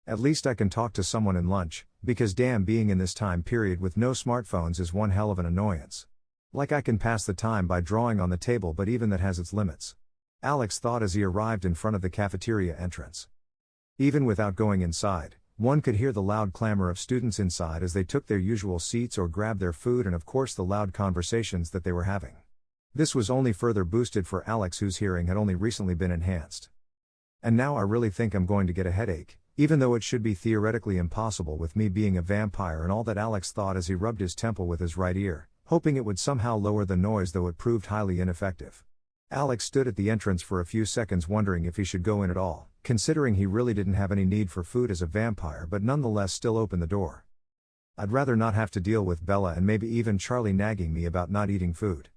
At least I can talk to someone in lunch, because damn, being in this time period with no smartphones is one hell of an annoyance. Like I can pass the time by drawing on the table, but even that has its limits. Alex thought as he arrived in front of the cafeteria entrance. Even without going inside, one could hear the loud clamor of students inside as they took their usual seats or grabbed their food, and of course the loud conversations that they were having. This was only further boosted for Alex, whose hearing had only recently been enhanced. And now I really think I'm going to get a headache, even though it should be theoretically impossible with me being a vampire and all that, Alex thought as he rubbed his temple with his right ear, hoping it would somehow lower the noise, though it proved highly ineffective. Alex stood at the entrance for a few seconds wondering if he should go in at all, considering he really didn't have any need for food as a vampire, but nonetheless still opened the door. I'd rather not have to deal with Bella and maybe even Charlie nagging me about not eating food,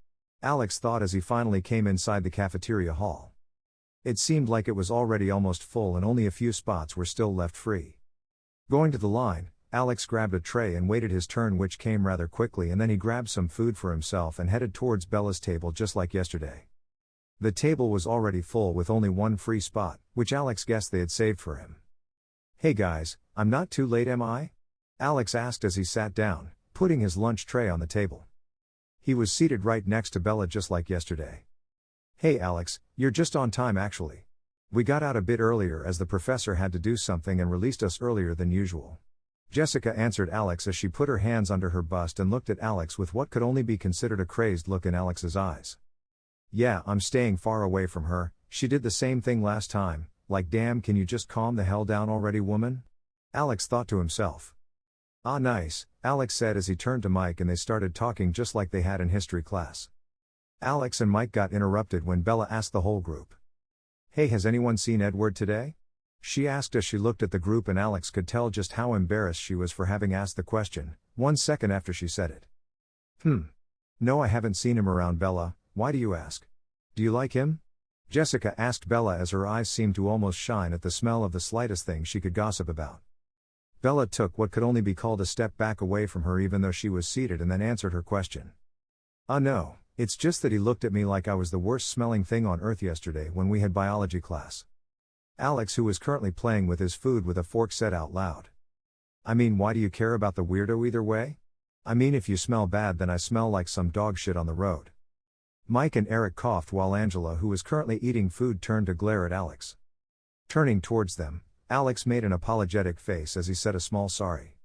Alex thought as he finally came inside the cafeteria hall. It seemed like it was already almost full and only a few spots were still left free. Going to the line, Alex grabbed a tray and waited his turn, which came rather quickly, and then he grabbed some food for himself and headed towards Bella's table just like yesterday. The table was already full with only one free spot, which Alex guessed they had saved for him. "Hey guys, I'm not too late, am I?" Alex asked as he sat down, putting his lunch tray on the table. He was seated right next to Bella just like yesterday. "Hey Alex, you're just on time actually. We got out a bit earlier as the professor had to do something and released us earlier than usual." Jessica answered Alex as she put her hands under her bust and looked at Alex with what could only be considered a crazed look in Alex's eyes. "Yeah, I'm staying far away from her, she did the same thing last time, like damn, can you just calm the hell down already, woman?" Alex thought to himself. "Ah nice," Alex said as he turned to Mike and they started talking just like they had in history class. Alex and Mike got interrupted when Bella asked the whole group, "Hey, has anyone seen Edward today?" She asked as she looked at the group, and Alex could tell just how embarrassed she was for having asked the question, 1 second after she said it. No, I haven't seen him around, Bella, why do you ask? Do you like him?" Jessica asked Bella as her eyes seemed to almost shine at the smell of the slightest thing she could gossip about. Bella took what could only be called a step back away from her even though she was seated, and then answered her question. No, it's just that he looked at me like I was the worst smelling thing on earth yesterday when we had biology class." Alex, who was currently playing with his food with a fork, said out loud. "I mean, why do you care about the weirdo either way? I mean, if you smell bad then I smell like some dog shit on the road." Mike and Eric coughed while Angela, who was currently eating food, turned to glare at Alex. Turning towards them, Alex made an apologetic face as he said a small sorry.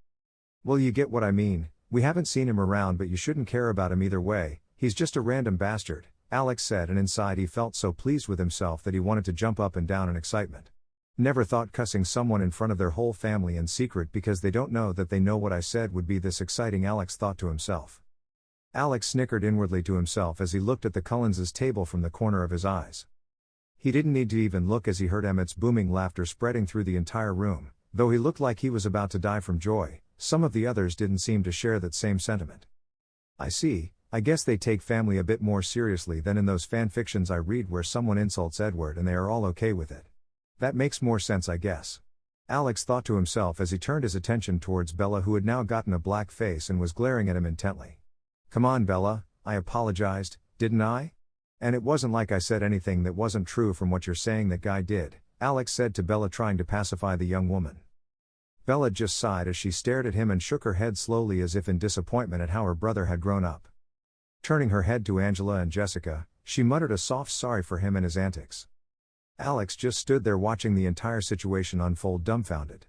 "Well, you get what I mean, we haven't seen him around, but you shouldn't care about him either way, he's just a random bastard," Alex said, and inside he felt so pleased with himself that he wanted to jump up and down in excitement. "Never thought cussing someone in front of their whole family in secret because they don't know that they know what I said would be this exciting," Alex thought to himself. Alex snickered inwardly to himself as he looked at the Cullens' table from the corner of his eyes. He didn't need to even look as he heard Emmett's booming laughter spreading through the entire room. Though he looked like he was about to die from joy, some of the others didn't seem to share that same sentiment. "I see, I guess they take family a bit more seriously than in those fan fictions I read where someone insults Edward and they are all okay with it. That makes more sense, I guess," Alex thought to himself as he turned his attention towards Bella, who had now gotten a black face and was glaring at him intently. "Come on, Bella, I apologized, didn't I? And it wasn't like I said anything that wasn't true from what you're saying that guy did," Alex said to Bella, trying to pacify the young woman. Bella just sighed as she stared at him and shook her head slowly as if in disappointment at how her brother had grown up. Turning her head to Angela and Jessica, she muttered a soft sorry for him and his antics. Alex just stood there watching the entire situation unfold, dumbfounded.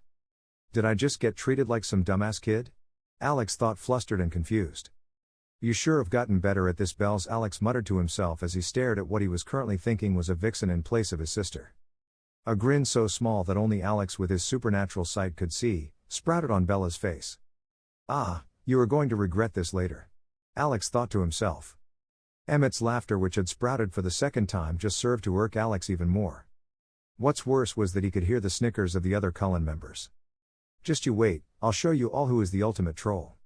Did I just get treated like some dumbass kid? Alex thought, flustered and confused. "You sure have gotten better at this, Bells," Alex muttered to himself as he stared at what he was currently thinking was a vixen in place of his sister. A grin so small that only Alex with his supernatural sight could see, sprouted on Bella's face. You are going to regret this later," Alex thought to himself. Emmett's laughter, which had sprouted for the second time, just served to irk Alex even more. What's worse was that he could hear the snickers of the other Cullen members. "Just you wait, I'll show you all who is the ultimate troll."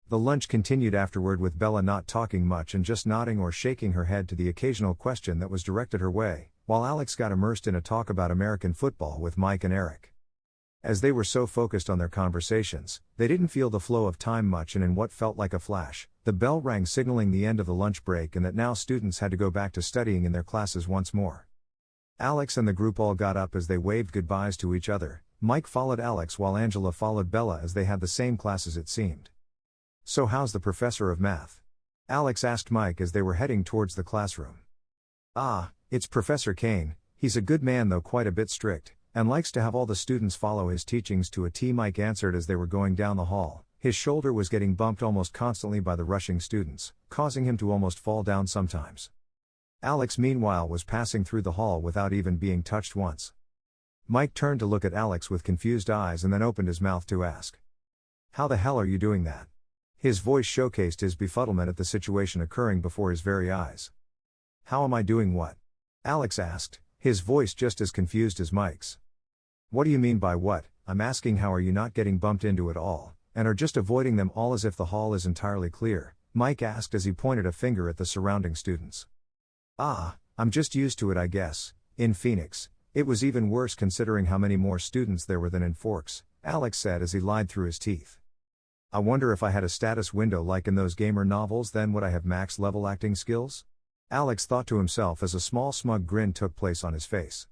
The lunch continued afterward with Bella not talking much and just nodding or shaking her head to the occasional question that was directed her way, while Alex got immersed in a talk about American football with Mike and Eric. As they were so focused on their conversations, they didn't feel the flow of time much, and in what felt like a flash, the bell rang signaling the end of the lunch break and that now students had to go back to studying in their classes once more. Alex and the group all got up as they waved goodbyes to each other, Mike followed Alex while Angela followed Bella as they had the same classes it seemed. "So how's the professor of math?" Alex asked Mike as they were heading towards the classroom. "Ah, it's Professor Kane, he's a good man though quite a bit strict, and likes to have all the students follow his teachings to a T," Mike answered as they were going down the hall. His shoulder was getting bumped almost constantly by the rushing students, causing him to almost fall down sometimes. Alex meanwhile was passing through the hall without even being touched once. Mike turned to look at Alex with confused eyes and then opened his mouth to ask, "How the hell are you doing that?" His voice showcased his befuddlement at the situation occurring before his very eyes. "How am I doing what?" Alex asked, his voice just as confused as Mike's. "What do you mean by what? I'm asking how are you not getting bumped into at all, and are just avoiding them all as if the hall is entirely clear?" Mike asked as he pointed a finger at the surrounding students. "Ah, I'm just used to it I guess. In Phoenix, it was even worse considering how many more students there were than in Forks," Alex said as he lied through his teeth. "I wonder if I had a status window like in those gamer novels, then would I have max level acting skills?" Alex thought to himself as a small smug grin took place on his face.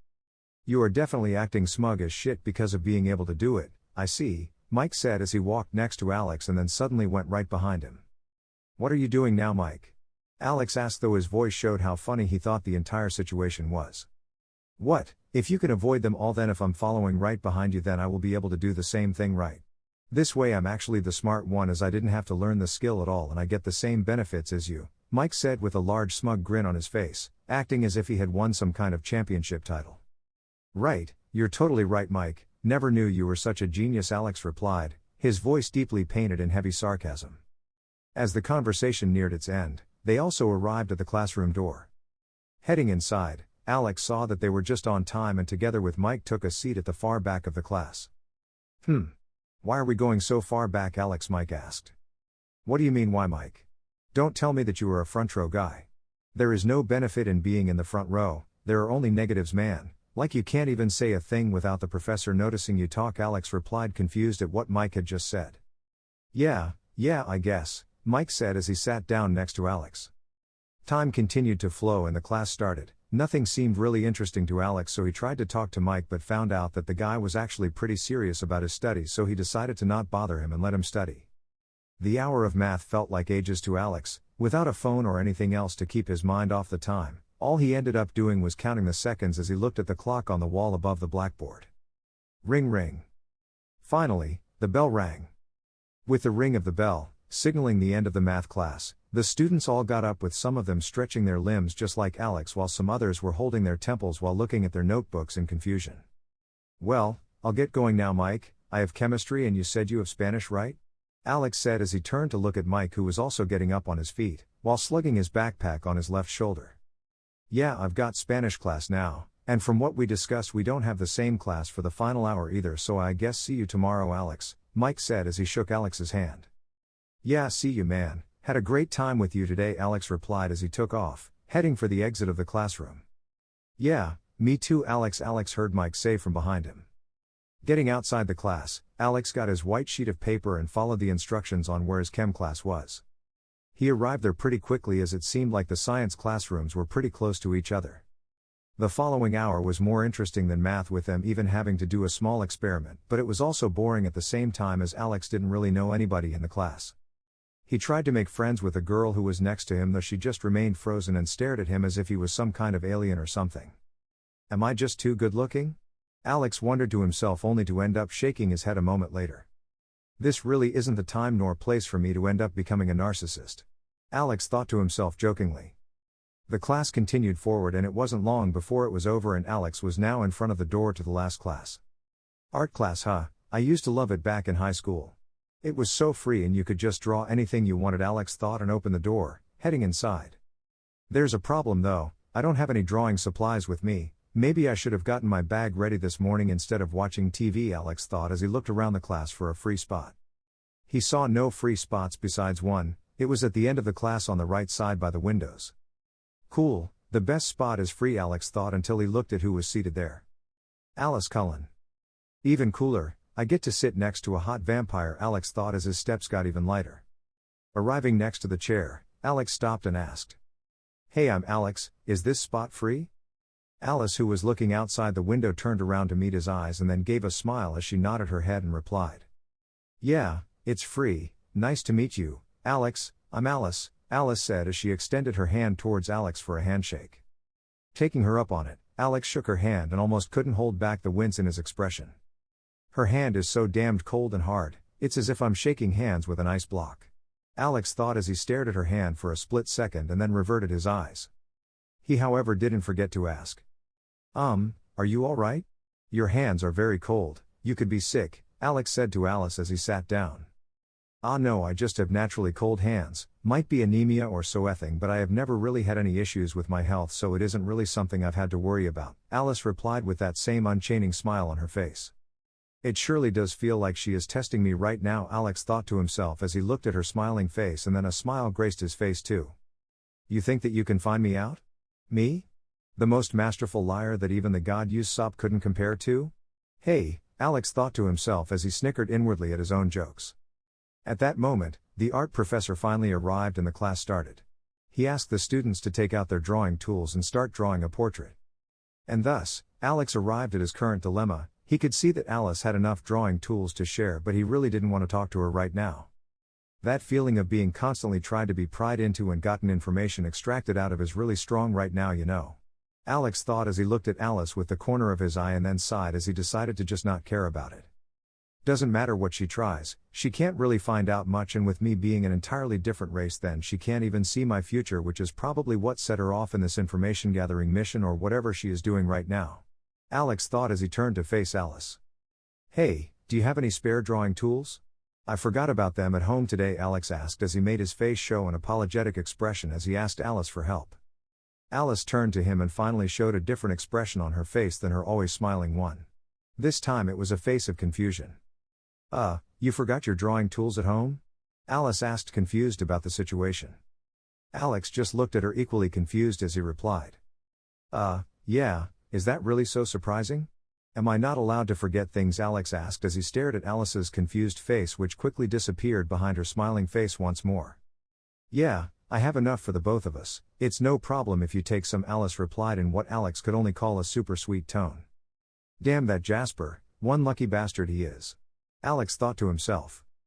"You are definitely acting smug as shit because of being able to do it, I see," Mike said as he walked next to Alex and then suddenly went right behind him. "What are you doing now, Mike?" Alex asked, though his voice showed how funny he thought the entire situation was. "What, if you can avoid them all, then if I'm following right behind you then I will be able to do the same thing right. This way I'm actually the smart one as I didn't have to learn the skill at all and I get the same benefits as you," Mike said with a large smug grin on his face, acting as if he had won some kind of championship title. "Right, you're totally right, Mike, never knew you were such a genius," Alex replied, his voice deeply painted in heavy sarcasm. As the conversation neared its end, they also arrived at the classroom door. Heading inside, Alex saw that they were just on time and together with Mike took a seat at the far back of the class. Why are we going so far back, Alex?" Mike asked. "What do you mean why, Mike? Don't tell me that you are a front row guy. There is no benefit in being in the front row, there are only negatives, man, like you can't even say a thing without the professor noticing you talk," Alex replied, confused at what Mike had just said. Yeah, I guess," Mike said as he sat down next to Alex. Time continued to flow and the class started. Nothing seemed really interesting to Alex, so he tried to talk to Mike but found out that the guy was actually pretty serious about his studies, so he decided to not bother him and let him study. The hour of math felt like ages to Alex. Without a phone or anything else to keep his mind off the time, all he ended up doing was counting the seconds as he looked at the clock on the wall above the blackboard. Ring ring. Finally, the bell rang. With the ring of the bell, signaling the end of the math class, the students all got up, with some of them stretching their limbs just like Alex while some others were holding their temples while looking at their notebooks in confusion. "Well, I'll get going now, Mike. I have chemistry and you said you have Spanish, right?" Alex said as he turned to look at Mike, who was also getting up on his feet, while slugging his backpack on his left shoulder. "Yeah, I've got Spanish class now, and from what we discussed we don't have the same class for the final hour either, so I guess see you tomorrow, Alex," Mike said as he shook Alex's hand. "Yeah, see you, man. Had a great time with you today," Alex replied as he took off, heading for the exit of the classroom. "Yeah, me too, Alex," Alex heard Mike say from behind him. Getting outside the class, Alex got his white sheet of paper and followed the instructions on where his chem class was. He arrived there pretty quickly as it seemed like the science classrooms were pretty close to each other. The following hour was more interesting than math, with them even having to do a small experiment, but it was also boring at the same time as Alex didn't really know anybody in the class. He tried to make friends with a girl who was next to him, though she just remained frozen and stared at him as if he was some kind of alien or something. Am I just too good looking? Alex wondered to himself, only to end up shaking his head a moment later. This really isn't the time nor place for me to end up becoming a narcissist, Alex thought to himself jokingly. The class continued forward and it wasn't long before it was over and Alex was now in front of the door to the last class. Art class, huh? I used to love it back in high school. It was so free and you could just draw anything you wanted, Alex thought, and opened the door, heading inside. There's a problem though, I don't have any drawing supplies with me. Maybe I should have gotten my bag ready this morning instead of watching TV, Alex thought as he looked around the class for a free spot. He saw no free spots besides one. It was at the end of the class on the right side by the windows. Cool, the best spot is free, Alex thought until he looked at who was seated there. Alice Cullen. Even cooler, I get to sit next to a hot vampire, Alex thought as his steps got even lighter. Arriving next to the chair, Alex stopped and asked. Hey, I'm Alex, is this spot free? Alice, who was looking outside the window, turned around to meet his eyes and then gave a smile as she nodded her head and replied. Yeah, it's free. Nice to meet you, Alex. I'm Alice, Alice said as she extended her hand towards Alex for a handshake. Taking her up on it, Alex shook her hand and almost couldn't hold back the wince in his expression. Her hand is so damned cold and hard, it's as if I'm shaking hands with an ice block. Alex thought as he stared at her hand for a split second and then reverted his eyes. He, however, didn't forget to ask. Are you all right? Your hands are very cold, you could be sick, Alex said to Alice as he sat down. No, I just have naturally cold hands, might be anemia or something, but I have never really had any issues with my health, so it isn't really something I've had to worry about, Alice replied with that same unchaining smile on her face. It surely does feel like she is testing me right now, Alex thought to himself as he looked at her smiling face, and then a smile graced his face too. You think that you can find me out? Me? The most masterful liar that even the god Usopp couldn't compare to? Hey, Alex thought to himself as he snickered inwardly at his own jokes. At that moment, the art professor finally arrived and the class started. He asked the students to take out their drawing tools and start drawing a portrait. And thus, Alex arrived at his current dilemma. He could see that Alice had enough drawing tools to share, but he really didn't want to talk to her right now. That feeling of being constantly tried to be pried into and gotten information extracted out of is really strong right now, you know. Alex thought as he looked at Alice with the corner of his eye and then sighed as he decided to just not care about it. Doesn't matter what she tries, she can't really find out much, and with me being an entirely different race, then she can't even see my future, which is probably what set her off in this information gathering mission or whatever she is doing right now. Alex thought as he turned to face Alice. Hey, do you have any spare drawing tools? I forgot about them at home today, Alex asked as he made his face show an apologetic expression as he asked Alice for help. Alice turned to him and finally showed a different expression on her face than her always smiling one. This time it was a face of confusion. You forgot your drawing tools at home? Alice asked, confused about the situation. Alex just looked at her equally confused as he replied. Yeah, is that really so surprising? Am I not allowed to forget things? Alex asked as he stared at Alice's confused face, which quickly disappeared behind her smiling face once more. Yeah, I have enough for the both of us, it's no problem if you take some, Alice replied in what Alex could only call a super sweet tone. Damn that Jasper, one lucky bastard he is. Alex thought to himself.